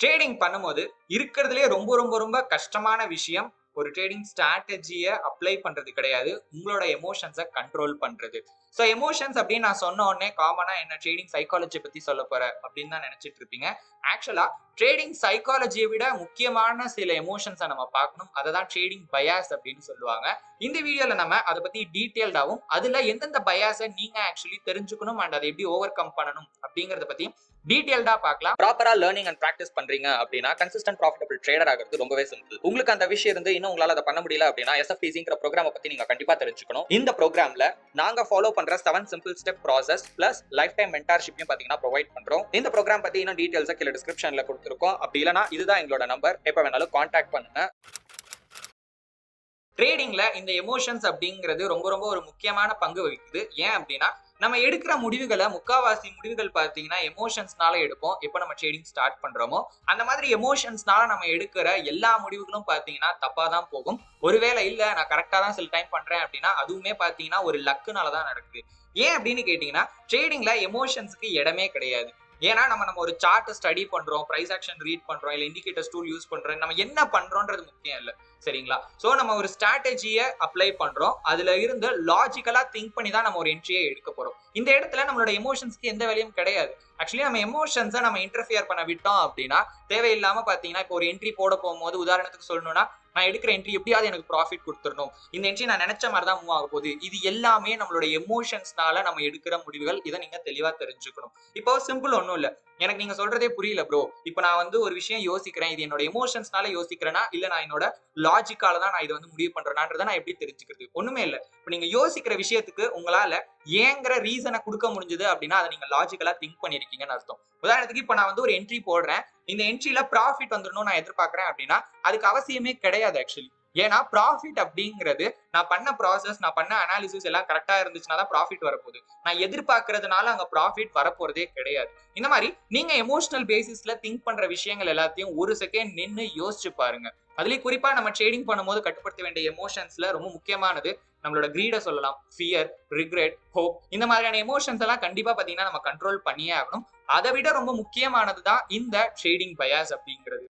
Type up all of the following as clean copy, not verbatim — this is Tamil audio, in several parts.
ட்ரேடிங் பண்ணும்போது இருக்கிறதுலே ரொம்ப ரொம்ப ரொம்ப கஷ்டமான விஷயம் ஒரு ட்ரேடிங் ஸ்ட்ராட்டஜியை அப்ளை பண்றது கிடையாது. உங்களோட எமோஷன்ஸை கண்ட்ரோல் பண்றது. ஸோ எமோஷன்ஸ் அப்படின்னு நான் சொன்ன உடனே காமனா என்ன ட்ரேடிங் சைக்காலஜி பத்தி சொல்ல போற அப்படின்னு தான் நினைச்சிட்டு இருப்பீங்க. ஆக்சுவலா ட்ரேடிங் சைக்காலஜியை விட முக்கியமான சில எமோஷன்ஸை நம்ம பார்க்கணும். அதை தான் ட்ரேடிங் பயாஸ் அப்படின்னு சொல்லுவாங்க. இந்த வீடியோல நம்ம அதை பத்தி டீடைல்டாவும் அதுல எந்தெந்த பயாஸை நீங்க ஆக்சுவலி தெரிஞ்சுக்கணும் அண்ட் அதை எப்படி ஓவர் கம் பண்ணணும் அப்படிங்கறத பத்தி டீடைல்டா பார்க்கலாம். ப்ராப்பரா லேர்னிங் அண்ட் பிராக்டிஸ் பண்றீங்க அப்படின்னா கன்சிஸ்டன்ட் ப்ராஃபிட்டபிள் ட்ரேடர் ஆகிறது ரொம்பவே சிம்பிள். உங்களுக்கு அந்த விஷயம் இருந்து இன்னும் உங்களால அதை பண்ண முடியல அப்படின்னா எஸ்எஃப்டிசிங்கிற ப்ரோக்ராமை பத்தி நீங்க கண்டிப்பா தெரிஞ்சுக்கணும். இந்த ப்ரோக்ராம்ல நாங்க ஃபாலோ பண்ற 7 simple step process plus life time மென்டார்ஷிப்பையும் பாத்தீங்கன்னா ப்ரொவைட் பண்றோம். இந்த ப்ரோக்ராம் பத்தி இன்னும் டீடைல்ஸா கீழே டிஸ்கிரிப்ஷன்ல கொடுத்துருக்கோம். அப்படி இல்லைன்னா இதுதான் எங்களோட நம்பர், எப்ப வேணாலும் கான்டாக்ட் பண்ணுங்க. ட்ரேடிங்ல இந்த எமோஷன்ஸ் அப்படிங்கிறது ரொம்ப ரொம்ப ஒரு முக்கியமான பங்கு வகிக்குது. ஏன் அப்படின்னா நம்ம எடுக்கிற முடிவுகளை முக்காவாசி முடிவுகள் பார்த்தீங்கன்னா எமோஷன்ஸ்னால எடுப்போம். எப்போ நம்ம ட்ரேடிங் ஸ்டார்ட் பண்றோமோ அந்த மாதிரி எமோஷன்ஸ்னால நம்ம எடுக்கிற எல்லா முடிவுகளும் பார்த்தீங்கன்னா தப்பா தான் போகும். ஒருவேளை இல்ல நான் கரெக்டா தான் சில டைம் பண்றேன் அப்படின்னா அதுவுமே பார்த்தீங்கன்னா ஒரு லக்குனால தான் நடக்குது. ஏன் அப்படின்னு கேட்டீங்கன்னா ட்ரேடிங்ல எமோஷன்ஸுக்கு இடமே கிடையாது. ஏன்னா நம்ம ஒரு சார்ட் ஸ்டடி பண்றோம், பிரைஸ் ஆக்ஷன் ரீட் பண்றோம், இல்ல இண்டிகேட்டர்ஸ் டூல் யூஸ் பண்றோம், நம்ம என்ன பண்றோம்ன்றது முக்கியம் இல்ல. சரிங்களா? சோ நம்ம ஒரு ஸ்ட்ராட்டஜியை அப்ளை பண்றோம். அதுல இருந்து லாஜிக்கலா திங்க் பண்ணி தான் நம்ம ஒரு என்ட்ரியை எடுக்க போறோம். இந்த இடத்துல நம்மளோட எமோஷன்ஸ்க்கு எந்த வேலையும் கிடையாது. ஆக்சுவலி நம்ம எமோஷன்ஸை நம்ம இன்டர்ஃபியர் பண்ண விட்டோம் அப்படின்னா தேவையில்லாம பாத்தீங்கன்னா இப்போ ஒரு என்ட்ரி போட போகும்போது உதாரணத்துக்கு சொல்லணும்னா நான் எடுக்கிற என்ட்ரி எப்படியாவது எனக்கு ப்ராஃபிட் கொடுத்துடணும், இந்த என்ட்ரி நான் நினைச்ச மாதிரி தான் மூவ் ஆக போகுது, இது எல்லாமே நம்மளோட எமோஷன்ஸ்னால நம்ம எடுக்கிற முடிவுகள். இதை நீங்க தெளிவா தெரிஞ்சுக்கணும். இப்போ சிம்பிள் ஒன்றும் இல்ல, எனக்கு நீங்க சொல்றதே புரியல ப்ரோ. இப்போ நான் ஒரு விஷயம் யோசிக்கிறேன், இது என்னோட எமோஷன்ஸ்னால யோசிக்கிறேன்னா இல்ல நான் என்னோட லாஜிக்கால தான் நான் இதை முடிவு பண்றேன்றதை நான் எப்படி தெரிஞ்சுக்கிறது? ஒண்ணுமே இல்ல. இப்போ நீங்க யோசிக்கிற விஷயத்துக்கு உங்களால ஏங்கிற ரீசனை கொடுக்க முடிஞ்சது அப்படின்னா அதை நீங்க லாஜிக்கலா திங்க் பண்ணிருக்கீங்கன்னு அர்த்தம். உதாரணத்துக்கு இப்போ நான் ஒரு என்ட்ரி போடுறேன், இந்த என்ட்ரில ப்ராஃபிட் வந்துடணும் நான் எதிர்பார்க்கிறேன் அப்படின்னா அதுக்கு அவசியமே கிடையாது ஆக்சுவலி. ஏன்னா ப்ராஃபிட் அப்படிங்கிறது நான் பண்ண ப்ராசஸ், நான் பண்ண அனாலிசிஸ் எல்லாம் கரெக்டா இருந்துச்சுன்னா தான் ப்ராஃபிட் வரப்போகுது. நான் எதிர்பார்க்கறதுனால அங்க ப்ராஃபிட் வரப்போறதே கிடையாது. இந்த மாதிரி நீங்க எமோஷனல் பேசிஸ்ல திங்க் பண்ற விஷயங்கள் எல்லாத்தையும் ஒரு செகண்ட் நின்று யோசிச்சு பாருங்க. அதுலயும் குறிப்பா நம்ம ட்ரேடிங் பண்ணும்போது கட்டுப்படுத்த வேண்டிய எமோஷன்ஸ்ல ரொம்ப முக்கியமானது நம்மளோட கிரீட சொல்லலாம், ஃபியர், ரிக்ரெட், ஹோப். இந்த மாதிரியான எமோஷன்ஸ் எல்லாம் கண்டிப்பா பாத்தீங்கன்னா நம்ம கண்ட்ரோல் பண்ணியே ஆகணும். அதை விட ரொம்ப முக்கியமானது தான் இந்த ட்ரேடிங் பயாஸ் அப்படிங்கிறது.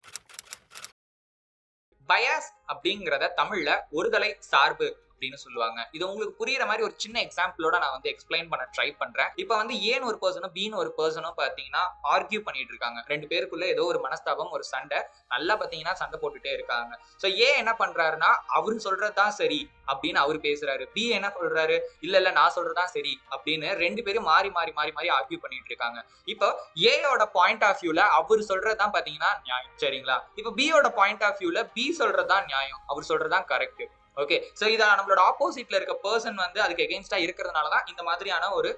பயாஸ் அப்படிங்கிறத தமிழ்ல ஒருதலை சார்பு அப்படின்னு சொல்லுவாங்க. இது உங்களுக்கு புரியுற மாதிரி ஒரு சின்ன எக்ஸாம்பிளோட நான் எக்ஸ்பிளைன் பண்ண ட்ரை பண்றேன். இப்போ ஏன்னு ஒரு பர்சனும் பீன்னு ஒரு பர்சனும் பாத்தீங்கன்னா ஆர்கியூ பண்ணிட்டு இருக்காங்க. ரெண்டு பேருக்குள்ள ஏதோ ஒரு மனஸ்தாபம், ஒரு சண்டை, நல்லா பாத்தீங்கன்னா சண்டை போட்டுட்டே இருக்காங்க. சோ ஏ என்ன பண்றாருன்னா அவரு சொல்றதுதான் சரி அப்படின்னு அவரு பேசுறாரு. பி என்ன சொல்றாரு, இல்ல இல்ல நான் சொல்றதுதான் சரி அப்படின்னு ரெண்டு பேரும் மாறி மாறி மாறி மாறி ஆர்கியூ பண்ணிட்டு இருக்காங்க. இப்போ ஏயோட பாயிண்ட் ஆஃப் வியூல அவர் சொல்றதுதான் பாத்தீங்கன்னா நியாயம். சரிங்களா? இப்போ பியோட பாயிண்ட் ஆஃப் வியூல பி சொல்றதுதான் நியாயம், அவர் சொல்றதுதான் கரெக்ட். ஓகே, சோ இத நம்மளோட ஆப்போசிட்ல இருக்க பர்சன் அதுக்கு எகெயின்ஸ்டா இருக்கிறதுனாலதான் இந்த மாதிரியான ஒரு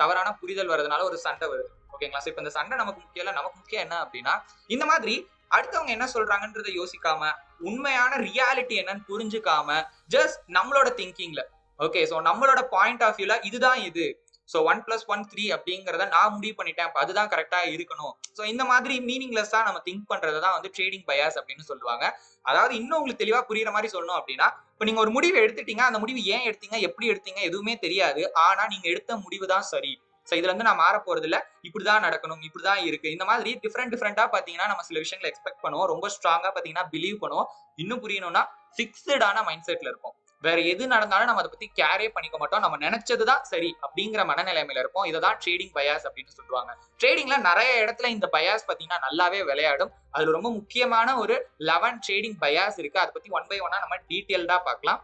தவறான புரிதல் வரதுனால ஒரு சண்டை வருது. ஓகேங்களா? சோ இப்ப இந்த சண்டை நமக்கு முக்கியம் இல்ல, நமக்கு முக்கியம் என்ன அப்படின்னா இந்த மாதிரி அடுத்தவங்க என்ன சொல்றாங்கன்றதை யோசிக்காம உண்மையான ரியாலிட்டி என்னன்னு புரிஞ்சுக்காம ஜஸ்ட் நம்மளோட திங்கிங்ல, ஓகே, சோ நம்மளோட பாயிண்ட் ஆஃப் வியூல இதுதான் இது, சோ 1+1 3 அப்படிங்கறத நான் முடிவு பண்ணிட்டேன், அதுதான் கரெக்டா இருக்கணும். சோ இந்த மாதிரி மீனிங்லெஸ்ஸா நம்ம திங்க் பண்றதுதான் ட்ரேடிங் பயாஸ் அப்படின்னு சொல்லுவாங்க. அதாவது இன்னும் உங்களுக்கு தெளிவா புரியுற மாதிரி சொல்லணும் அப்படின்னா இப்ப நீங்க ஒரு முடிவு எடுத்துட்டீங்க, அந்த முடிவு ஏன் எடுத்தீங்க, எப்படி எடுத்தீங்க எதுவுமே தெரியாது. ஆனா நீங்க எடுத்த முடிவு தான் சரி. சோ இதுல நான் மாற போறது இல்ல, இப்படிதான் நடக்கணும், இப்படிதான் இருக்கு. இந்த மாதிரி டிஃபரெண்டா பாத்தீங்கன்னா நம்ம சில விஷயங்களை எக்ஸ்பெக்ட் பண்ணுவோம், ரொம்ப ஸ்ட்ராங்கா பாத்தீங்கன்னா பிலீவ் பண்ணுவோம். இன்னும் புரியணும்னா பிக்ஸ்டான மைண்ட் செட்ல இருப்போம். வேற எது நடந்தாலும் நம்ம அதை பத்தி கேரே பண்ணிக்க மாட்டோம். நம்ம நினைச்சதுதான் சரி அப்படிங்கிற மனநிலைமையில இருப்போம். இததான் ட்ரேடிங் பயாஸ் அப்படின்னு சொல்லுவாங்க. ட்ரேடிங்ல நிறைய இடத்துல இந்த பயாஸ் பாத்தீங்கன்னா நல்லாவே விளையாடும். அதுல ரொம்ப முக்கியமான ஒரு 11 ட்ரேடிங் பயாஸ் இருக்கு. அதை பத்தி ஒன் பை ஒன்னா நம்ம டீடைல்டா பார்க்கலாம்.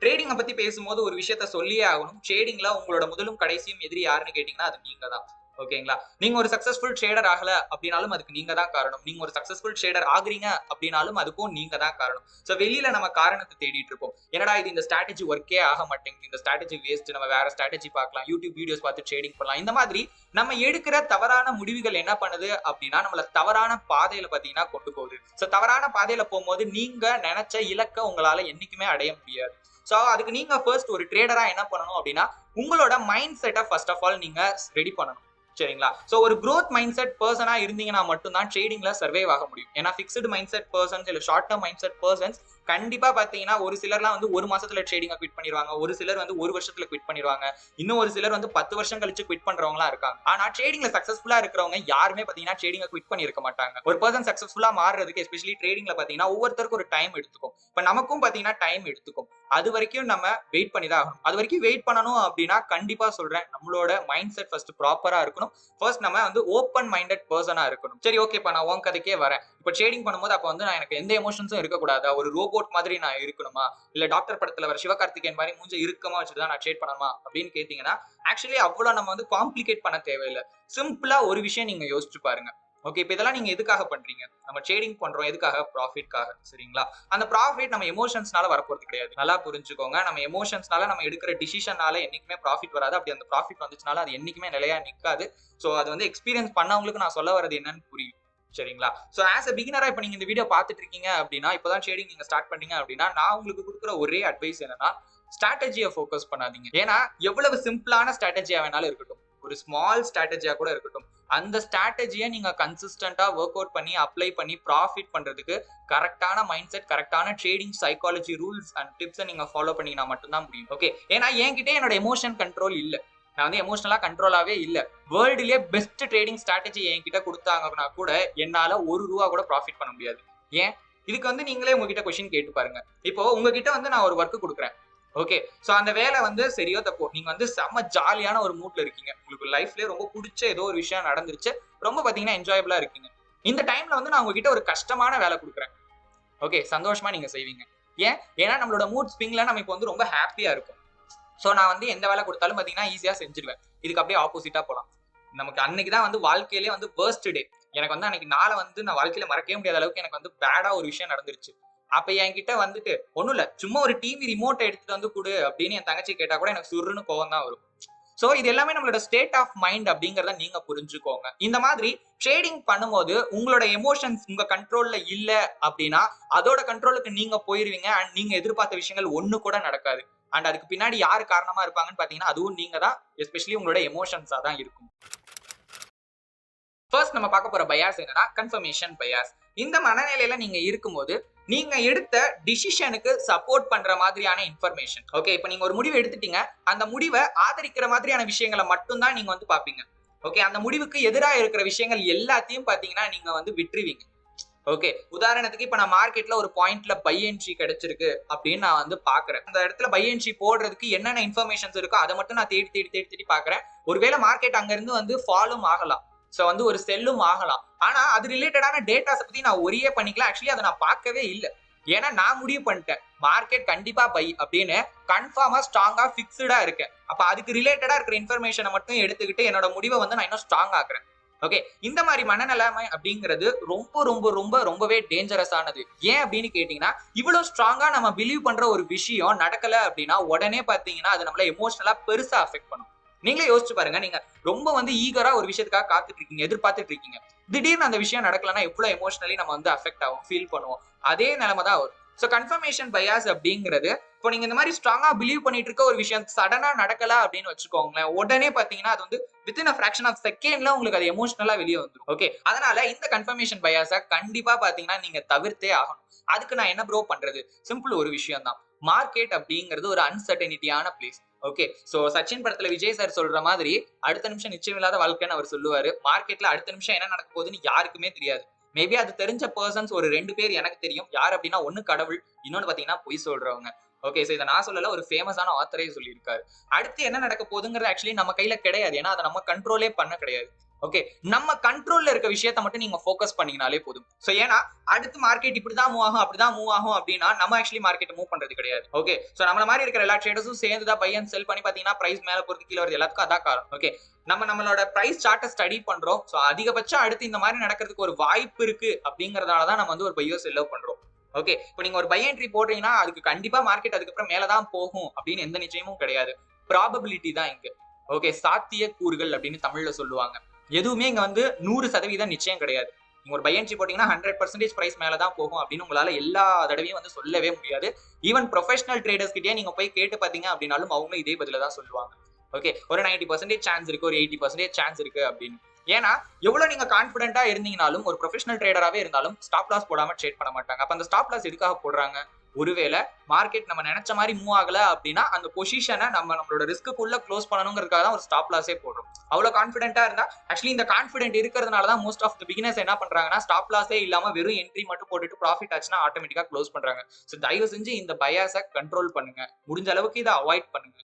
ட்ரேடிங்கை பத்தி பேசும்போது ஒரு விஷயத்த சொல்லியே ஆகணும். ட்ரேடிங்ல உங்களோட முதலும் கடைசியும் எதிரி யாருன்னு கேட்டீங்கன்னா அது நீங்க தான். ஓகேங்களா? நீங்க ஒரு சக்சஸ்ஃபுல் ட்ரேடர் ஆகல அப்படின்னாலும் அதுக்கு நீங்க தான் காரணம். நீங்க ஒரு சக்சஸ்ஃபுல் ட்ரேடர் ஆகுறீங்க அப்படின்னாலும் அதுக்கும் நீங்க தான் காரணம். சோ வெளியில நம்ம காரணத்தை தேடிட்டு இருப்போம். என்னடா இது இந்த ஸ்ட்ராட்டஜி ஒர்க்கே ஆக மாட்டேங்குது, இந்த ஸ்ட்ராட்டஜி வேஸ்ட், நம்ம வேற ஸ்ட்ராட்டஜி பார்க்கலாம், யூடியூப் வீடியோஸ் பார்த்து ட்ரேடிங் பண்ணலாம். இந்த மாதிரி நம்ம எடுக்கிற தவறான முடிவுகள் என்ன பண்ணுது அப்படின்னா நம்மள தவறான பாதையில பாத்தீங்கன்னா கொண்டு போகுது. சோ தவறான பாதையில போகும்போது நீங்க நினைச்ச இலக்க உங்களால என்னைக்குமே அடைய முடியாது. சோ அதுக்கு நீங்க ஃபர்ஸ்ட் ஒரு ட்ரேடரா என்ன பண்ணணும் அப்படின்னா உங்களோட மைண்ட் செட்டை ஃபர்ஸ்ட் ஆஃப் ஆல் நீங்க ரெடி பண்ணணும். சரிங்களா? சோ ஒரு growth மைண்ட் செட் பர்சனா இருந்தீங்கன்னா மட்டும் தான் ட்ரேடிங்ல சர்வைவ் ஆக முடியும். ஏன்னா ஃபிக்ஸ்டு மைண்ட் செட் பர்சன்ஸ் இல்ல short term mind set persons கண்டிப்பா பாத்தீங்கன்னா ஒரு சிலர்லாம் வந்து ஒரு மாசத்துல ட்ரேடிங்க குவிட் பண்ணிடுவாங்க, ஒரு சிலர் வந்து ஒரு வருஷத்துல குவிட் பண்ணிடுவாங்க, இன்னும் ஒரு சிலர் வந்து 10 வருஷம் கழிச்சு குவிட் பண்றவங்களா இருக்காங்க. ஆனா ட்ரேடிங்ல சக்சஸ்ஃபுல்லா இருக்கிறவங்க யாருமே பாத்தீங்கன்னா ட்ரேடிங்க குவிட் பண்ணிருக்க மாட்டாங்க. ஒரு பர்சன் சக்சஸ்ஃபுல்லா மாறுறதுக்கு எஸ்பெஷலி ட்ரேடிங்ல பாத்தீங்கன்னா ஒவ்வொருத்தருக்கும் ஒரு டைம் எடுத்துக்கும். இப்ப நமக்கும் பாத்தீங்கன்னா டைம் எடுத்துக்கும். அது வரைக்கும் நம்ம வெயிட் பண்ணி தான் ஆகணும். அது வரைக்கும் வெயிட் பண்ணணும் அப்படின்னா கண்டிப்பா சொல்றேன், நம்மளோட மைண்ட் செட் ஃபர்ஸ்ட் ப்ராப்பரா இருக்கணும். ஃபர்ஸ்ட் நம்ம வந்து ஓப்பன் மைண்டட் பர்சனா இருக்கணும். சரி ஓகேப்பா, நான் உன் கதைக்கே வரேன். இப்ப ட்ரேடிங் பண்ணும்போது அப்ப வந்து நான் எனக்கு எந்த எமோஷன்ஸும் இருக்கக்கூடாதா? ஒரு ரோபோட் மாதிரி நான் இருக்கணுமா? இல்ல டாக்டர் படத்துல வர சிவகார்த்திகேயன் மாதிரி மூஞ்ச இறுக்கமா வச்சுட்டு தான் நான் ட்ரேட் பண்ணணுமா அப்படின்னு கேட்டீங்கன்னா, ஆக்சுவலி அவ்வளவு நம்ம வந்து காம்ப்ளிகேட் பண்ண தேவையில்ல. சிம்பிளா ஒரு விஷயம் நீங்க யோசிச்சு பாருங்க. ஓகே, இப்ப இதெல்லாம் நீங்க எதுக்காக பண்றீங்க? நம்ம ட்ரேடிங் பண்றோம் எதுக்காக? ப்ராஃபிட்காக. சரிங்களா? அந்த ப்ராஃபிட் நம்ம எமோஷன்ஸ்னால வரப்போறது கிடையாது. நல்லா புரிஞ்சுக்கோங்க. நம்ம எமோஷன்ஸ்னால நம்ம எடுக்கிற டிசிஷனால என்னைக்குமே ப்ராஃபிட் வராது. அப்படி அந்த ப்ராஃபிட் வந்துச்சுனால அது என்னைக்குமே நிலையா நிக்காது. சோ அது வந்து எக்ஸ்பீரியன்ஸ் பண்ணவங்களுக்கு நான் சொல்ல வரது என்னன்னு புரியும். சரிங்களா? சோ ஆஸ் எ பிகினரா இப்ப நீங்க இந்த வீடியோ பார்த்துட்டு இருக்கீங்க அப்படின்னா, இப்பதான் ட்ரேடிங் நீங்க ஸ்டார்ட் பண்ணீங்க அப்படின்னா, நான் உங்களுக்கு கொடுக்குற ஒரே அட்வைஸ் என்னன்னா, ஸ்ட்ராட்டஜிய ஃபோக்கஸ் பண்ணாதீங்க. ஏன்னா எவ்வளவு சிம்பிளான ஸ்ட்ராட்டஜியா வேணாலும் இருக்கட்டும், ஒரு ஸ்மால் ஸ்ட்ராட்டஜியா கூட இருக்கட்டும், அந்த ஸ்ட்ராட்டஜியை நீங்க கன்சிஸ்டன்டா ஒர்க் அவுட் பண்ணி அப்ளை பண்ணி ப்ராஃபிட் பண்றதுக்கு கரெக்டான மைண்ட் செட், கரெக்டான ட்ரேடிங் சைக்காலஜி ரூல்ஸ் அண்ட் டிப்ஸை நீங்க ஃபாலோ பண்ணீங்கன்னா மட்டும்தான் முடியும். ஓகே, ஏன்னா என்கிட்ட என்னோட எமோஷன் கண்ட்ரோல் இல்ல. நான் வந்து எமோஷனலா கண்ட்ரோலாவே இல்ல. வேர்ல்டுலயே பெஸ்ட் ட்ரேடிங் ஸ்ட்ராட்டஜி என்கிட்ட கொடுத்தாங்கன்னா கூட என்னால ₹1 கூட ப்ராஃபிட் பண்ண முடியாது. ஏன்? இதுக்கு வந்து நீங்களே உங்ககிட்ட கொஸ்டின் கேட்டு பாருங்க. இப்போ உங்ககிட்ட வந்து நான் ஒரு ஒர்க் கொடுக்குறேன். ஓகே, சோ அந்த வேலை வந்து சரியோ தப்போ, நீங்க வந்து செம்ம ஜாலியான ஒரு மூட்ல இருக்கீங்க. உங்களுக்கு லைஃப்லயே ரொம்ப பிடிச்ச ஏதோ ஒரு விஷயம் நடந்துருச்சு. ரொம்ப பாத்தீங்கன்னா என்ஜாயபிளா இருக்கீங்க. இந்த டைம்ல வந்து நான் உங்ககிட்ட ஒரு கஷ்டமான வேலை கொடுக்குறேன். ஓகே, சந்தோஷமா நீங்க செய்வீங்க. ஏன்? ஏன்னா நம்மளோட மூட் ஸ்விங்ல நம்ம இப்போ வந்து ரொம்ப ஹாப்பியா இருக்கும். சோ நான் வந்து எந்த வேலை கொடுத்தாலும் பாத்தீங்கன்னா ஈஸியா செஞ்சிருவேன். இதுக்கு அப்படியே ஆப்போசிட்டா போலாம். நமக்கு அன்னைக்கு தான் வந்து வாழ்க்கையிலேயே வந்து வொர்ஸ்ட் டே. எனக்கு வந்து அன்னைக்கு நாளை வந்து நான் வாழ்க்கையில மறக்கவே முடியாத அளவுக்கு எனக்கு வந்து பேடா ஒரு விஷயம் நடந்துருச்சு. அப்ப என்கிட்ட வந்துட்டு ஒண்ணும் இல்ல, சும்மா ஒரு டிவி ரிமோட் எடுத்துட்டு வந்து குடு அப்படின்னு என் தங்கச்சி கேட்டா கூட எனக்கு சுருன்னு கோவம் தான் வரும். சோ இது எல்லாமே நம்மளோட ஸ்டேட் ஆஃப் மைண்ட் அப்படிங்கறத நீங்க புரிஞ்சுக்கோங்க. இந்த மாதிரி ட்ரேடிங் பண்ணும்போது உங்களோட எமோஷன்ஸ் உங்க கண்ட்ரோல்ல இல்ல அப்படின்னா அதோட கண்ட்ரோலுக்கு நீங்க போயிருவீங்க அண்ட் நீங்க எதிர்பார்த்த விஷயங்கள் ஒண்ணு கூட நடக்காது. அண்ட் அதுக்கு பின்னாடி யாரு காரணமா இருப்பாங்கன்னு பாத்தீங்கன்னா அதுவும் நீங்க தான். எஸ்பெஷலி உங்களோட எமோஷன்ஸா தான் இருக்கும். ஃபர்ஸ்ட் நம்ம பார்க்க போற பயாஸ் என்னன்னா கன்ஃபர்மேஷன் பயாஸ். இந்த மனநிலையில நீங்க இருக்கும்போது நீங்க எடுத்த டிசிஷனுக்கு சப்போர்ட் பண்ற மாதிரியான இன்ஃபர்மேஷன். ஓகே, இப்போ நீங்க ஒரு முடிவு எடுத்துட்டீங்க, அந்த முடிவை ஆதரிக்கிற மாதிரியான விஷயங்களை மட்டும் தான் நீங்க வந்து பாப்பீங்க. ஓகே, அந்த முடிவுக்கு எதிராக இருக்கிற விஷயங்கள் எல்லாத்தையும் பாத்தீங்கன்னா நீங்க வந்து விட்டுருவீங்க. ஓகே, உதாரணத்துக்கு இப்ப நான் மார்க்கெட்ல ஒரு பாயிண்ட்ல பை என்ட்ரி கிடைச்சிருக்கு அப்படின்னு நான் வந்து பாக்குறேன். அந்த இடத்துல பை என்ட்ரி போடுறதுக்கு என்னென்ன இன்ஃபர்மேஷன்ஸ் இருக்கோ அதை மட்டும் நான் தேடி தேடி தேடி தேடி பாக்குறேன். ஒருவேளை மார்க்கெட் அங்க இருந்து வந்து ஃபாலும் ஆகலாம், சோ வந்து ஒரு செல்லும் ஆகலாம். ஆனா அது ரிலேட்டடான டேட்டாஸ் பத்தி நான் ஒரே பண்ணிக்கலாம். ஆக்சுவலி அதை நான் பார்க்கவே இல்லை. ஏன்னா நான் முடிவு பண்ணிட்டேன் மார்க்கெட் கண்டிப்பா பை அப்படின்னு கன்ஃபார்மா ஸ்ட்ராங்கா பிக்ஸ்டா இருக்கேன். அப்ப அதுக்கு ரிலேட்டடா இருக்கிற இன்ஃபர்மேஷனை மட்டும் எடுத்துக்கிட்டு என்னோட முடிவை வந்து நான் இன்னும் ஸ்ட்ராங் ஆக்குறேன். ஓகே, இந்த மாதிரி மனநிலைமை அப்படிங்கிறது ரொம்ப ரொம்ப ரொம்ப ரொம்பவே டேஞ்சரஸ் ஆனது. ஏன் அப்படின்னு கேட்டீங்கன்னா, இவ்வளவு ஸ்ட்ராங்கா நம்ம பிலீவ் பண்ற ஒரு விஷயம் நடக்கல அப்படின்னா உடனே பாத்தீங்கன்னா அது நம்மள எமோஷனலா பெருசா அஃபெக்ட் பண்ணும். நீங்களே யோசிச்சு பாருங்க, நீங்க ரொம்ப வந்து ஈகரா ஒரு விஷயத்துக்காக காத்துட்டு இருக்கீங்க, எதிர்பார்த்துட்டு இருக்கீங்க. திடீர்னு அந்த விஷயம் நடக்கலன்னா எவ்வளவு எமோஷனலி நம்ம வந்து அஃபெக்ட் ஆகும், ஃபீல் பண்ணுவோம். அதே நிலைமை தான் வரும். சோ கன்ஃபர்மேஷன் பயாஸ் அப்படிங்கிறது, இப்போ நீங்க இந்த மாதிரி ஸ்ட்ராங்கா பிலீவ் பண்ணிட்டு இருக்க ஒரு விஷயம் சடனா நடக்கல அப்படின்னு வச்சுக்கோங்களேன், உடனே பாத்தீங்கன்னா அது வந்து வித்தின் அ ஃபிராக்ஷன் ஆஃப் செகண்ட்ல உங்களுக்கு அது எமோஷனலா வெளியே வந்துடும். ஓகே, அதனால இந்த கன்ஃபர்மேஷன் பயாஸ கண்டிப்பா பாத்தீங்கன்னா நீங்க தவிர்த்தே ஆகணும். அதுக்கு நான் என்ன ப்ரோ பண்றது? சிம்பிள் ஒரு விஷயம் தான். மார்க்கெட் அப்படிங்கிறது ஒரு அன்சர்டனிட்டியான பிளேஸ். ஓகே, சோ சச்சின் படத்துல விஜய் சார் சொல்ற மாதிரி அடுத்த நிமிஷம் நிச்சயம் இல்லாத வாழ்க்கைன்னு அவர் சொல்லுவாரு. மார்க்கெட்ல அடுத்த நிமிஷம் என்ன நடக்க போகுதுன்னு யாருக்குமே தெரியாது. மேபி அது தெரிஞ்ச பர்சன்ஸ் ஒரு 2 பேர் எனக்கு தெரியும். யார் அப்படின்னா, ஒன்னு கடவுள், இன்னொன்னு பாத்தீங்கன்னா பொய் சொல்றவங்க. ஓகே, சோ இதை நான் சொல்லல, ஒரு ஃபேமஸான ஆத்தரே சொல்லியிருக்காரு. அடுத்து என்ன நடக்க போகுதுங்கிறது ஆக்சுவலி நம்ம கையில கிடையாது. ஏன்னா அதை நம்ம கண்ட்ரோலே பண்ண கிடையாது. ஓகே, நம்ம கண்ட்ரோல்ல இருக்க விஷயத்தை மட்டும் நீங்க ஃபோக்கஸ் பண்ணீங்கனாலே போதும். சோ ஏன்னா அடுத்து மார்க்கெட் இப்படிதான் மூவ் ஆகும் அப்படிதான் மூவ் ஆகும் அப்படின்னா நம்ம ஆக்சுவலி மார்க்கெட் மூவ் பண்றது கிடையாது. ஓகே, சோ நம்மள மாதிரி இருக்கிற எல்லா ட்ரேடர்ஸும் சேர்ந்து தான் பை அண்ட் செல் பண்ணி பாத்தீங்கன்னா பிரைஸ் மேல போறது கீழ வருது, எல்லாத்துக்கும் அதான் காரணம். ஓகே, நம்மளோட பிரைஸ் சார்ட்டை ஸ்டடி பண்றோம். சோ அதிகபட்சம் அடுத்து இந்த மாதிரி நடக்கிறதுக்கு ஒரு வாய்ப்பு இருக்கு அப்படிங்கறதால தான் நம்ம வந்து ஒரு பையோ செல்லோ பண்றோம். ஓகே, இப்போ நீங்க ஒரு பை என்ட்ரி போடுறீங்கன்னா அதுக்கு கண்டிப்பா மார்க்கெட் அதுக்கப்புறம் மேலதான் போகும் அப்படின்னு எந்த நிச்சயமும் கிடையாது. ப்ராபபிலிட்டி தான் இங்க. ஓகே, சாத்திய கூறுகள் அப்படின்னு தமிழ்ல சொல்லுவாங்க. எதுவுமே இங்க வந்து 100% நிச்சயம் கிடையாது. நீங்க ஒரு பை என்ட்ரி போட்டீங்கன்னா 100% பிரைஸ் மேலதான் போகும் அப்படின்னு உங்களால எல்லா தடவையும் வந்து சொல்லவே முடியாது. ஈவன் ப்ரொஃபஷனல் ட்ரேடர்ஸ் கிட்டே நீங்க போய் கேட்டு பாத்தீங்க அப்படின்னாலும் அவங்களும் இதே பதில தான் சொல்லுவாங்க. ஓகே, ஒரு 90% சான்ஸ் இருக்கு, ஒரு 80% சான்ஸ் இருக்கு அப்படின்னு. ஏன்னா எவ்வளவு நீங்க கான்பிடென்ட்டா இருந்தீங்கனாலும் ஒரு ப்ரொஃபஷனல் ட்ரேடராவே இருந்தாலும் ஸ்டாப் லாஸ் போடாம ட்ரேட் பண்ண மாட்டாங்க. அப்ப அந்த ஸ்டாப் லாஸ் எதுக்காக போடுறாங்க? ஒருவேளை மார்க்கெட் நம்ம நினைச்ச மாதிரி மூவ் ஆகல அப்படின்னா அந்த பொசிஷனை நம்மளோட ரிஸ்க்குள்ள க்ளோஸ் பண்ணணுங்கிறதுக்காக தான் ஒரு ஸ்டாப் லாஸே போடுறோம். அவ்வளவு கான்ஃபிடென்ட்டா இருந்தா ஆக்சுவலி இந்த கான்ஃபிடென்ட் இருக்கிறதுனால தான் மோஸ்ட் ஆஃப் த பிகினர்ஸ் என்ன பண்றாங்கன்னா ஸ்டாப் லாஸே இல்லாம வெறும் என்ட்ரி மட்டும் போட்டுட்டு ப்ராஃபிட் ஆச்சுன்னா ஆட்டோமேட்டிக்கா க்ளோஸ் பண்றாங்க. ஸோ தயவு செஞ்சு இந்த பயாஸை கண்ட்ரோல் பண்ணுங்க, முடிஞ்ச அளவுக்கு இதை அவாய்ட் பண்ணுங்க.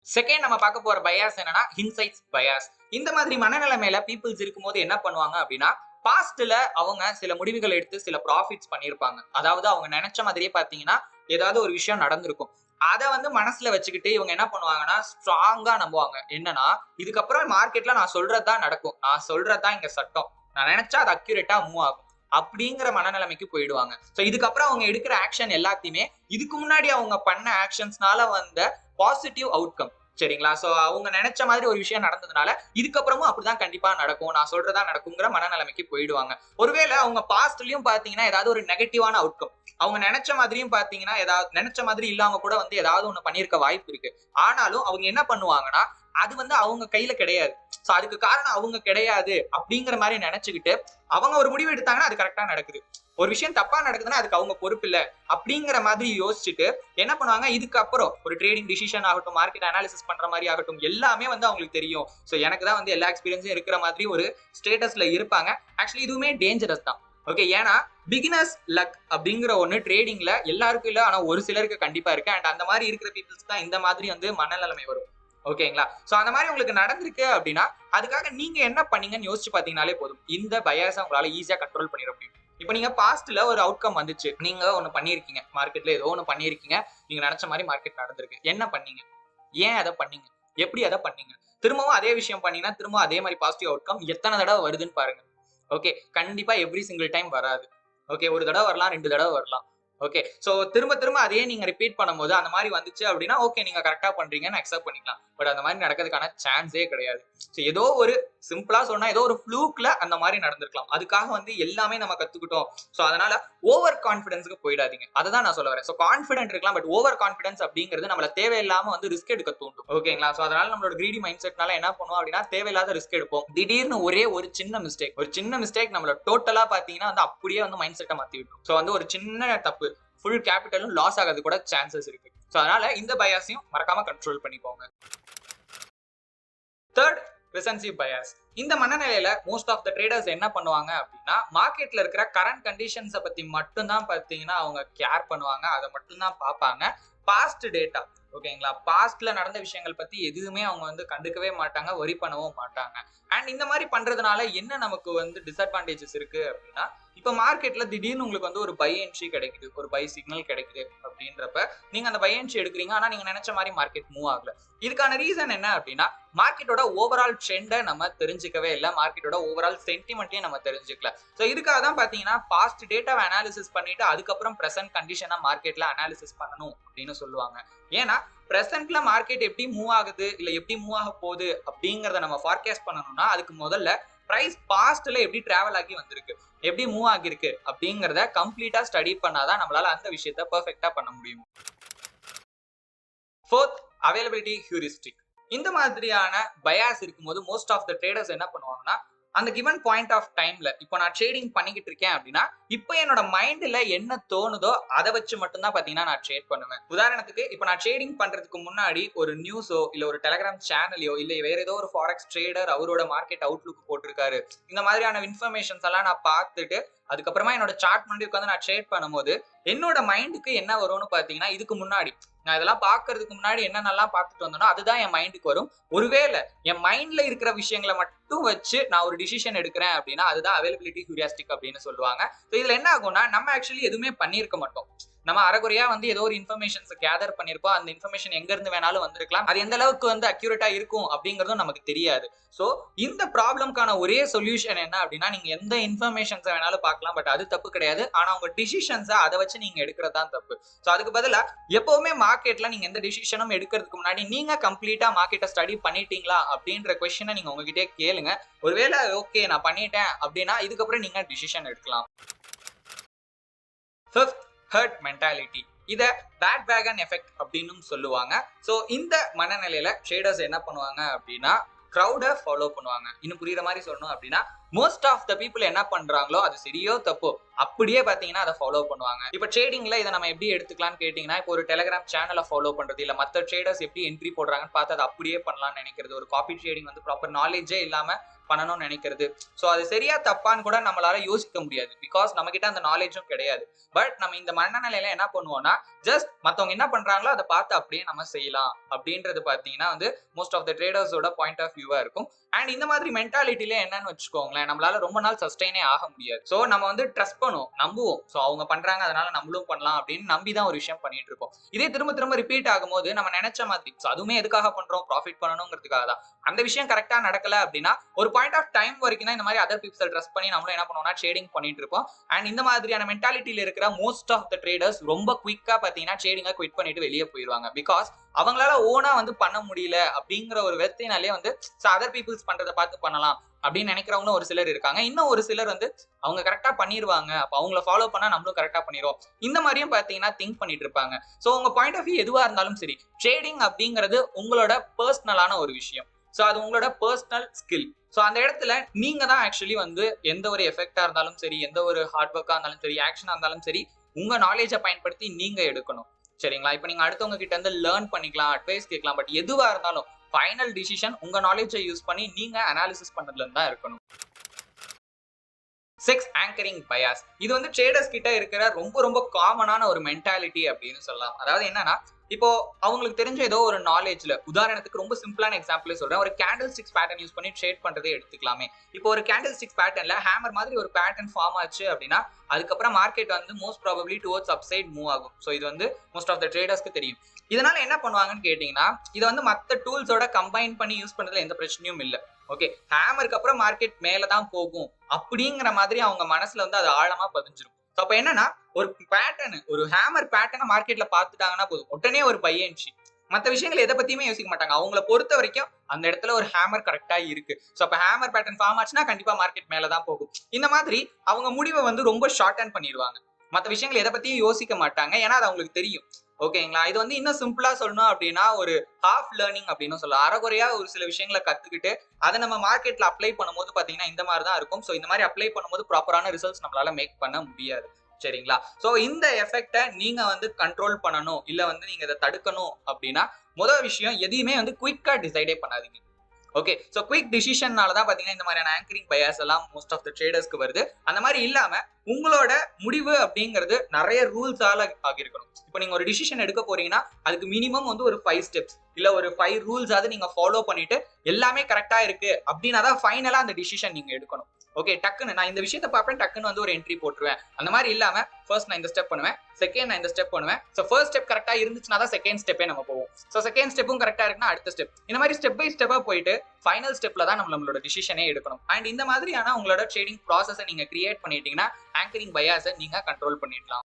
செகண்ட் நம்ம பார்க்க போற பயாஸ் என்னன்னா ஹிண்ட்சைட் பயாஸ். இந்த மாதிரி மனநிலைமையில பீப்புள்ஸ் இருக்கும்போது என்ன பண்ணுவாங்க அப்படின்னா பாஸ்ட்ல அவங்க சில முடிவுகள் எடுத்து சில ப்ராஃபிட்ஸ் பண்ணியிருப்பாங்க. அதாவது அவங்க நினைச்ச மாதிரியே பாத்தீங்கன்னா ஏதாவது ஒரு விஷயம் நடந்திருக்கும். அதை வந்து மனசுல வச்சுக்கிட்டு இவங்க என்ன பண்ணுவாங்கன்னா ஸ்ட்ராங்கா நம்புவாங்க. என்னன்னா இதுக்கப்புறம் மார்க்கெட்ல நான் சொல்றதுதான் நடக்கும், நான் சொல்றதுதான் இங்க சட்டம், நான் நினைச்சா அது அக்யூரேட்டா மூவ் ஆகும் அப்படிங்கிற மனநிலைமைக்கு போயிடுவாங்க. சோ இதுக்கப்புறம் அவங்க எடுக்கிற ஆக்ஷன் எல்லாத்தையுமே இதுக்கு முன்னாடி அவங்க பண்ண ஆக்ஷன்ஸ்னால வந்த பாசிட்டிவ் அவுட்கம், சரிங்களா? சோ அவங்க நினைச்ச மாதிரி ஒரு விஷயம் நடந்ததுனால இதுக்கப்புறமும் அப்படிதான் கண்டிப்பா நடக்கும், நான் சொல்றதா நடக்குங்கிற மனநிலைமைக்கு போயிடுவாங்க. ஒருவேளை அவங்க பாஸ்ட்லயும் பாத்தீங்கன்னா ஏதாவது ஒரு நெகட்டிவான அவுட்கம், அவங்க நினைச்ச மாதிரியும் பாத்தீங்கன்னா ஏதாவது நினைச்ச மாதிரி இல்லாம கூட வந்து ஏதாவது ஒண்ணு பண்ணிருக்க வாய்ப்பு இருக்கு. ஆனாலும் அவங்க என்ன பண்ணுவாங்கன்னா அது வந்து அவங்க கையில கிடையாது, சோ அதுக்கு காரணம் அவங்க கிடையாது அப்படிங்கிற மாதிரி நினைச்சுக்கிட்டு அவங்க ஒரு முடிவு எடுத்தாங்கன்னா அது கரெக்டா நடக்குது. ஒரு விஷயம் தப்பா நடக்குதுன்னா அதுக்கு அவங்க பொறுப்பு இல்ல அப்படிங்கிற மாதிரி யோசிச்சுட்டு என்ன பண்ணுவாங்க, இதுக்கப்புறம் ஒரு ட்ரேடிங் டிசிஷன் ஆகட்டும், மார்க்கெட் அனாலிசிஸ் பண்ற மாதிரி ஆகட்டும், எல்லாமே வந்து அவங்களுக்கு தெரியும். சோ எனக்கு தான் வந்து எல்லா எக்ஸ்பீரியன்ஸும் இருக்கிற மாதிரி ஒரு ஸ்டேட்டஸ்ல இருப்பாங்க. ஆக்சுவலி இதுவுமே டேஞ்சரஸ் தான். ஓகே, ஏன்னா பிகினர்ஸ் லக் அப்படிங்கிற ஒண்ணு ட்ரேடிங்ல எல்லாருக்கும் இல்ல, ஆனா ஒரு சிலருக்கு கண்டிப்பா இருக்கு. அண்ட் அந்த மாதிரி இருக்கிற பீப்புள்ஸ் தான் இந்த மாதிரி வந்து மனநிலைமை வரும். ஓகேங்களா? சோ அந்த மாதிரி உங்களுக்கு நடந்திருக்கு அப்படின்னா அதுக்காக நீங்க என்ன பண்ணீங்கன்னு யோசிச்சு பாத்தீங்கன்னாலே போதும், இந்த பயாஸை உங்களால ஈஸியா கண்ட்ரோல் பண்ணிட முடியும். இப்போ நீங்க பாஸ்ட்ல ஒரு அவுட்கம் வந்துச்சு, நீங்க ஒண்ணு பண்ணிருக்கீங்க, மார்க்கெட்ல ஏதோ ஒண்ணு பண்ணிருக்கீங்க, நீங்க நினைச்ச மாதிரி மார்க்கெட் நடந்திருக்கு. என்ன பண்ணீங்க, ஏன் அதை பண்ணீங்க, எப்படி அதை பண்ணீங்க? திரும்பவும் அதே விஷயம் பண்ணீங்கன்னா திரும்ப அதே மாதிரி பாசிட்டிவ் அவுட்கம் எத்தனை தடவை வருதுன்னு பாருங்க. ஓகே, கண்டிப்பா எவ்ரி சிங்கிள் டைம் வராது. ஓகே, ஒரு தடவை வரலாம், 2 தடவை வரலாம். ஓகே, சோ திரும்ப திரும்ப அதே நீங்க ரிப்பீட் பண்ணும்போது அந்த மாதிரி வந்துச்சு அப்படின்னா ஓகே நீங்க கரெக்டா பண்றீங்கன்னு அக்செப்ட் பண்ணிக்கலாம். பட் அந்த மாதிரி நடக்கிறதுக்கான சான்ஸே கிடையாது. சோ ஏதோ ஒரு சிம்பிளா சொன்னா ஏதோ ஒரு ஃப்ளூக்ல அந்த மாதிரி நடந்திருக்கலாம். அதுக்காக வந்து எல்லாமே நம்ம கத்துக்கிட்டோம். சோ அதனால ஓவர் கான்ஃபிடன்ஸ்க்கு போயிடாதீங்க. அததான் நான் சொல்ல வரேன். சோ கான்ஃபிடென்ட் இருக்கலாம், பட் ஓவர் கான்ஃபிடன்ஸ் அப்படிங்கிறது நம்மள தேவையில்லாம வந்து ரிஸ்க் எடுக்க தூண்டும். ஓகேங்களா? சோ அதனால நம்மளோட கிரீடி மைண்ட் செட்னால என்ன பண்ணுவோம் அப்படின்னா தேவையில்லாத ரிஸ்க் எடுப்போம். திடீர்னு ஒரே ஒரு சின்ன மிஸ்டேக் நம்மள டோட்டலா பாத்தீங்கன்னா வந்து அப்படியே வந்து மைண்ட் செட்டை மாத்தி விட்டுரும். சோ வந்து ஒரு சின்ன தப்பு ஃபுல் கேபிட்டலும் லாஸ் ஆகிறது கூட சான்சஸ் இருக்கு. சோ அதனால இந்த பயாஸையும் மறக்காம கண்ட்ரோல் பண்ணிக்கோங்க. Third, recency bias. இந்த மனநிலையில மோஸ்ட் ஆஃப் த ட்ரேடர்ஸ் என்ன பண்ணுவாங்க அப்படின்னா மார்க்கெட்ல இருக்கிற கரண்ட் கண்டிஷன்ஸை பத்தி மட்டும் தான் பாத்தீங்கன்னா அவங்க கேர் பண்ணுவாங்க, அதை மட்டும் தான் பார்ப்பாங்க. பாஸ்ட் டேட்டா, ஓகேங்களா, பாஸ்ட்ல நடந்த விஷயங்கள் பத்தி எதுவுமே அவங்க வந்து கண்டுக்கவே மாட்டாங்க, வரி பண்ணவும் மாட்டாங்க. அண்ட் இந்த மாதிரி பண்றதுனால என்ன நமக்கு வந்து டிஸ்அட்வான்டேஜஸ் இருக்கு அப்படின்னா இப்ப மார்க்கெட்ல திடீர்னு உங்களுக்கு வந்து ஒரு பை என்ட்ரி கிடைக்குது, ஒரு பை சிக்னல் கிடைக்குது அப்படின்றப்ப நீங்க அந்த பை என்ட்ரி எடுக்கிறீங்க, ஆனா நீங்க நினைச்ச மாதிரி மார்க்கெட் மூவ் ஆகல. இதுக்கான ரீசன் என்ன அப்படின்னா மார்க்கெட்டோட ஓவரால் ட்ரெண்டை நம்ம தெரிஞ்சுக்கவே இல்லை, மார்க்கெட்டோட ஓவரால் சென்டிமெண்ட்டையும் நம்ம தெரிஞ்சுக்கல. ஸோ இதுக்காக தான் பாத்தீங்கன்னா பாஸ்ட் டேட்டாவை அனாலிசிஸ் பண்ணிட்டு அதுக்கப்புறம் பிரசன்ட் கண்டிஷனா மார்க்கெட்ல அனாலிசிஸ் பண்ணணும் அப்படின்னு சொல்லுவாங்க. ஏன்னா பிரசன்ட்ல மார்க்கெட் எப்படி மூவ் ஆகுது இல்ல எப்படி மூவ் ஆக போகுது அப்படிங்கறத நம்ம ஃபார்காஸ்ட் பண்ணணும்னா அதுக்கு முதல்ல பிரைஸ் பாஸ்ட்ல எப்படி டிராவல் ஆகி வந்திருக்கு, எப்படி மூவ் ஆகிருக்கு அப்படிங்கறத கம்ப்ளீட்டா ஸ்டடி பண்ணாதான் நம்மளால அந்த விஷயத்த பெர்ஃபெக்ட்டா பண்ண முடியும். Fourth, availability heuristic. இந்த மாதிரியான பயாஸ் இருக்கும்போது மோஸ்ட் ஆஃப் த ட்ரேடர்ஸ் என்ன பண்ணுவாங்கன்னா அந்த கிவன் பாயிண்ட் ஆஃப் டைம்ல இப்போ நான் ட்ரேடிங் பண்ணிக்கிட்டு இருக்கேன் அப்படின்னா இப்போ என்னோட மைண்ட்ல என்ன தோணுதோ அதை வச்சு மட்டும் தான் பாத்தீங்கன்னா நான் ட்ரேட் பண்ணுவேன். உதாரணத்துக்கு இப்போ நான் ட்ரேடிங் பண்றதுக்கு முன்னாடி ஒரு நியூஸோ இல்ல ஒரு டெலிகிராம் சேனலையோ இல்ல வேற ஏதோ ஒரு ஃபாரெக்ஸ் ட்ரேடர் அவரோட மார்க்கெட் அவுட்லுக் போட்டிருக்காரு, இந்த மாதிரியான இன்ஃபர்மேஷன்ஸ் எல்லாம் நான் பார்த்துட்டு அதுக்கப்புறமா என்னோட சார்ட் முன்னாடி உட்காந்து நான் ட்ரேட் பண்ணும்போது என்னோட மைண்டுக்கு என்ன வரும்னு பாத்தீங்கன்னா இதுக்கு முன்னாடி நான் இதெல்லாம் பாக்குறதுக்கு முன்னாடி என்னென்னலாம் பார்த்துட்டு வந்தோம்னா அதுதான் என் மைண்டுக்கு வரும். ஒருவேளை என் மைண்ட்ல இருக்கிற விஷயங்களை மட்டும் வச்சு நான் ஒரு டிசிஷன் எடுக்கிறேன் அப்படின்னா அதுதான் அவைலபிலிட்டி ஹியூரியாஸ்டிக் அப்படின்னு சொல்லுவாங்க. ஸோ இதுல என்ன ஆகும்னா நம்ம ஆக்சுவலி எதுவுமே பண்ணியிருக்க மாட்டோம், நம்ம அரைகுறையா வந்து ஏதோ ஒரு இன்ஃபர்மேஷன்ஸ் கேதர் பண்ணிருப்போம், அந்த இன்ஃபர்மேஷன் எங்க இருந்து வேணாலும் வந்திருக்கலாம், அது எந்த அளவுக்கு வந்து அக்யூரேட்டா இருக்கும் அப்படிங்கறதும் நமக்கு தெரியாது. சோ இந்த ப்ராப்ளம்கான ஒரே சொல்யூஷன் என்ன அப்படின்னா நீங்க எந்த இன்ஃபர்மேஷன்ஸை வேணாலும் பார்க்கலாம், பட் அது தப்பு கிடையாது. ஆனா உங்க டிசிஷன்ஸை அதை வச்சு நீங்க எடுக்கிறது தான் தப்பு. சோ அதுக்கு பதிலா எப்பவுமே மார்க்கெட்ல நீங்க எந்த டிசிஷனும் எடுக்கிறதுக்கு முன்னாடி நீங்க கம்ப்ளீட்டா மார்க்கெட்டை ஸ்டடி பண்ணிட்டீங்களா அப்படின்ற கொஸ்டினை நீங்க உங்ககிட்டே கேளுங்க. ஒருவேளை ஓகே நான் பண்ணிட்டேன் அப்படின்னா இதுக்கப்புறம் நீங்க டிசிஷன் எடுக்கலாம். Fifth, herd mentality. இத பேட் வேகன் எஃபெக்ட் அப்படின்னு சொல்லுவாங்க. சோ இந்த மனநிலையில ட்ரேடர்ஸ் என்ன பண்ணுவாங்க அப்படின்னா கிரௌட ஃபாலோ பண்ணுவாங்க. இன்னும் புரியுற மாதிரி சொல்லணும் அப்படின்னா மோஸ்ட் ஆஃப் த பீப்புள் என்ன பண்றாங்களோ அது சரியோ தப்போ அப்படியே பாத்தீங்கன்னா அதை ஃபாலோ பண்ணுவாங்க. இப்ப ட்ரேடிங்ல இதை நம்ம எப்படி எடுத்துக்கலாம்னு கேட்டீங்கன்னா, இப்போ ஒரு டெலிகிராம் சேனலை ஃபாலோ பண்றது, இல்ல மற்ற ட்ரேடர்ஸ் எப்படி என்ட்ரி போடுறாங்கன்னு பார்த்து அதை அப்படியே பண்ணலாம்னு நினைக்கிறது, ஒரு காப்பி ட்ரேடிங் வந்து ப்ராப்பர் நாலேஜே இல்லாம பண்ணணும்னு நினைக்கிறது. ஸோ அது சரியா தப்பான்னு கூட நம்மளால யோசிக்க முடியாது, பிகாஸ் நம்ம கிட்ட அந்த நாலேஜும் கிடையாது. பட் நம்ம இந்த மனநிலையில என்ன பண்ணுவோம்னா, ஜஸ்ட் மத்தவங்க என்ன பண்றாங்களோ அதை பார்த்து அப்படியே நம்ம செய்யலாம் அப்படின்றது பாத்தீங்கன்னா வந்து மோஸ்ட் ஆஃப் த ட்ரேடர்ஸோட பாயிண்ட் ஆஃப் வியூவா இருக்கும். அண்ட் இந்த மாதிரி மென்டாலிட்டியில என்னன்னு வச்சுக்கோங்களேன், நம்மளால ரொம்ப நாள் சஸ்டைனே ஆக முடியாது. ஸோ நம்ம வந்து ட்ரஸ்ட் பண்ணுவோம், நம்புவோம். ஸோ அவங்க பண்றாங்க அதனால நம்மளும் பண்ணலாம் அப்படின்னு நம்பி தான் ஒரு விஷயம் பண்ணிட்டு இருக்கோம். இதே திரும்ப திரும்ப ரிப்பீட் ஆகும்போது நம்ம நினைச்ச மாதிரி, ஸோ அதுவுமே எதுக்காக பண்றோம், ப்ராஃபிட் பண்ணணுங்கிறதுக்காக தான். அந்த விஷயம் கரெக்டா நடக்கல அப்படின்னா ஒரு பாயிண்ட் ஆஃப் டைம் வரைக்கும் தான் இந்த மாதிரி அதர் பீப்புள் ட்ரஸ்ட் பண்ணி நம்மளும் என்ன பண்ணுவோம்னா ட்ரேடிங் பண்ணிட்டு இருப்போம். அண்ட் இந்த மாதிரியான மென்டாலிட்டியில இருக்கிற மோஸ்ட் ஆஃப் த ட்ரேடர்ஸ் ரொம்ப குயிக்கா பாத்தீங்கன்னா ட்ரேடிங்கை குவிட் பண்ணிட்டு வெளியே போயிடுவாங்க. பிகாஸ் அவங்களால ஓனா வந்து பண்ண முடியல அப்படிங்கிற ஒரு வெத்தினாலே வந்து அதர் பீப்புள்ஸ் பண்றதை பார்த்து பண்ணலாம் அப்படின்னு நினைக்கிறவங்களும் ஒரு சிலர் இருக்காங்க. இன்னும் ஒரு சிலர் வந்து அவங்க கரெக்டா பண்ணிடுவாங்க, அப்ப அவங்கள ஃபாலோ பண்ணா நம்மளும் கரெக்டா பண்ணிடுவோம், இந்த மாதிரியும் பாத்தீங்கன்னா திங்க் பண்ணிட்டு இருப்பாங்க. ஸோ உங்க பாயிண்ட் ஆஃப் வியூ எதுவா இருந்தாலும் சரி, ட்ரேடிங் அப்படிங்கிறது உங்களோட பர்சனலான ஒரு விஷயம். ஸோ அது உங்களோட பர்சனல் ஸ்கில். ஸோ அந்த இடத்துல நீங்க தான் ஆக்சுவலி வந்து எந்த ஒரு எஃபெக்டா இருந்தாலும் சரி, எந்த ஒரு ஹார்ட் ஒர்க்கா இருந்தாலும் சரி, ஆக்ஷனா இருந்தாலும் சரி, உங்க நாலேஜை பயன்படுத்தி நீங்க எடுக்கணும். சரிங்களா? இப்போ நீங்க அடுத்தவங்க கிட்ட இருந்து லேர்ன் பண்ணிக்கலாம், அட்வைஸ் கேட்கலாம், பட் எதுவா இருந்தாலும் ஃபைனல் டிசிஷன் உங்க நாலேஜை யூஸ் பண்ணி நீங்க அனாலிசிஸ் பண்ணதுல தான் இருக்கணும். 6 ஆங்கரிங் பயாஸ். இது வந்து ட்ரேடர்ஸ் கிட்ட இருக்கிற ரொம்ப ரொம்ப காமனான ஒரு மென்டாலிட்டி அப்படின்னு சொல்லலாம். அதாவது என்னன்னா, இப்போ அவங்களுக்கு தெரிஞ்ச ஏதோ ஒரு நாலேஜ்ல, உதாரணத்துக்கு ரொம்ப சிம்பிளான எக்ஸாம்பிளே சொல்றேன், ஒரு கேண்டில் ஸ்டிக்ஸ் பேட்டர்ன் யூஸ் பண்ணி ட்ரேட் பண்றதே எடுத்துக்கலாமே. இப்போ ஒரு கேண்டில் ஸ்டிக்ஸ் பேட்டர்ன்ல ஹேமர் மாதிரி ஒரு பேட்டர்ன் ஃபார்ம் ஆச்சு அப்படின்னா அதுக்கப்புறம் மார்க்கெட் வந்து most probably towards upside move ஆகும். ஸோ இது வந்து மோஸ்ட் ஆஃப் த ட்ரேடர்ஸ்க்கு தெரியும். இதனால என்ன பண்ணுவாங்கன்னு கேட்டீங்கன்னா, இதை வந்து மற்ற டூல்ஸோட கம்பைன் பண்ணி யூஸ் பண்றதுல எந்த பிரச்சனையும் இல்லை. ஓகே, ஹேமருக்கு அப்புறம் மார்க்கெட் மேலதான் போகும் அப்படிங்கிற மாதிரி அவங்க மனசுல வந்து அது ஆழமா பதிஞ்சிரும். அப்ப என்னன்னா, ஒரு பேட்டர்ன், ஒரு ஹேமர் பேட்டர்னை மார்க்கெட்ல பாத்துட்டாங்கன்னா போதும், உடனே ஒரு பை என்ட்ரி. மற்ற விஷயங்கள் எதை பத்தியுமே யோசிக்க மாட்டாங்க. அவங்கள பொறுத்த வரைக்கும் அந்த இடத்துல ஒரு ஹேமர் கரெக்டா இருக்கு. ஸோ அப்ப ஹேமர் பேட்டர்ன் ஃபார்ம் ஆச்சுன்னா கண்டிப்பா மார்க்கெட் மேலதான் போகும். இந்த மாதிரி அவங்க முடிவை வந்து ரொம்ப ஷார்ட் அண்ட் பண்ணிடுவாங்க. மற்ற விஷயங்கள் எதை பத்தியும் யோசிக்க மாட்டாங்க, ஏன்னா அது அவங்களுக்கு தெரியும். ஓகேங்களா? இது வந்து இன்னும் சிம்பிளா சொல்லணும் அப்படின்னா ஒரு ஹாஃப் லேர்னிங் அப்படின்னு சொல்லலாம். அரைகுறையா ஒரு சில விஷயங்களை கத்துக்கிட்டு அதை நம்ம மார்க்கெட்ல அப்ளை பண்ணும்போது பாத்தீங்கன்னா இந்த மாதிரி தான் இருக்கும். ஸோ இந்த மாதிரி அப்ளை பண்ணும்போது ப்ராப்பரான ரிசல்ட்ஸ் நம்மளால மேக் பண்ண முடியாது. சரிங்களா? ஸோ இந்த எஃபெக்டை நீங்க வந்து கண்ட்ரோல் பண்ணணும், இல்ல வந்து நீங்க இதை தடுக்கணும் அப்படின்னா முதல் விஷயம், எதையுமே வந்து குயிக்கா டிசைடே பண்ணாதீங்க. ஓகே, ஸோ குயிக் டிசிஷன்னால தான் பாத்தீங்கன்னா இந்த மாதிரியான ஆங்கரிங் பயாஸ் எல்லாம் மோஸ்ட் ஆஃப் த ட்ரேடர்ஸ்க்கு வருது. அந்த மாதிரி இல்லாம உங்களோட முடிவு அப்படிங்கிறது நிறைய ரூல்ஸால ஆகிருக்கணும். இப்போ நீங்க ஒரு டிசிஷன் எடுக்க போறீங்கன்னா அதுக்கு மினிமம் வந்து ஒரு 5 ஸ்டெப்ஸ் இல்ல ஒரு 5 ரூல்ஸாவது நீங்க ஃபாலோ பண்ணிட்டு எல்லாமே கரெக்டா இருக்கு அப்படின்னா தான் ஃபைனலா அந்த டிசிஷன் நீங்க எடுக்கணும். ஓகே, டக்குன்னு நான் இந்த விஷயத்தை பார்ப்பேன், டக்குன்னு வந்து ஒரு என்ட்ரி போட்டுருவேன். அந்த மாதிரி இல்லாம ஃபர்ஸ்ட் நான் இந்த ஸ்டெப் பண்ணுவேன், செகண்ட் நான் இந்த ஸ்டெப் பண்ணுவேன். ஸோ ஃபர்ஸ்ட் ஸ்டெப் கரெக்டா இருந்துச்சுன்னா தான் செகண்ட் ஸ்டெப்பே நம்ம போவோம். ஸோ செகண்ட் ஸ்டெப்பும் கரெக்டா இருக்குன்னா அடுத்த ஸ்டெப், இந்த மாதிரி ஸ்டெப் பை ஸ்டெப்பா போயிட்டு ஃபைனல் ஸ்டெப்ல தான் நம்மளோட டிசிஷனே எடுக்கணும். அண்ட் இந்த மாதிரியான உங்களோட ட்ரேடிங் ப்ராசஸை நீங்க கிரியேட் பண்ணிட்டீங்கன்னா ஆங்கரிங் பயாஸை நீங்க கண்ட்ரோல் பண்ணிடலாம்.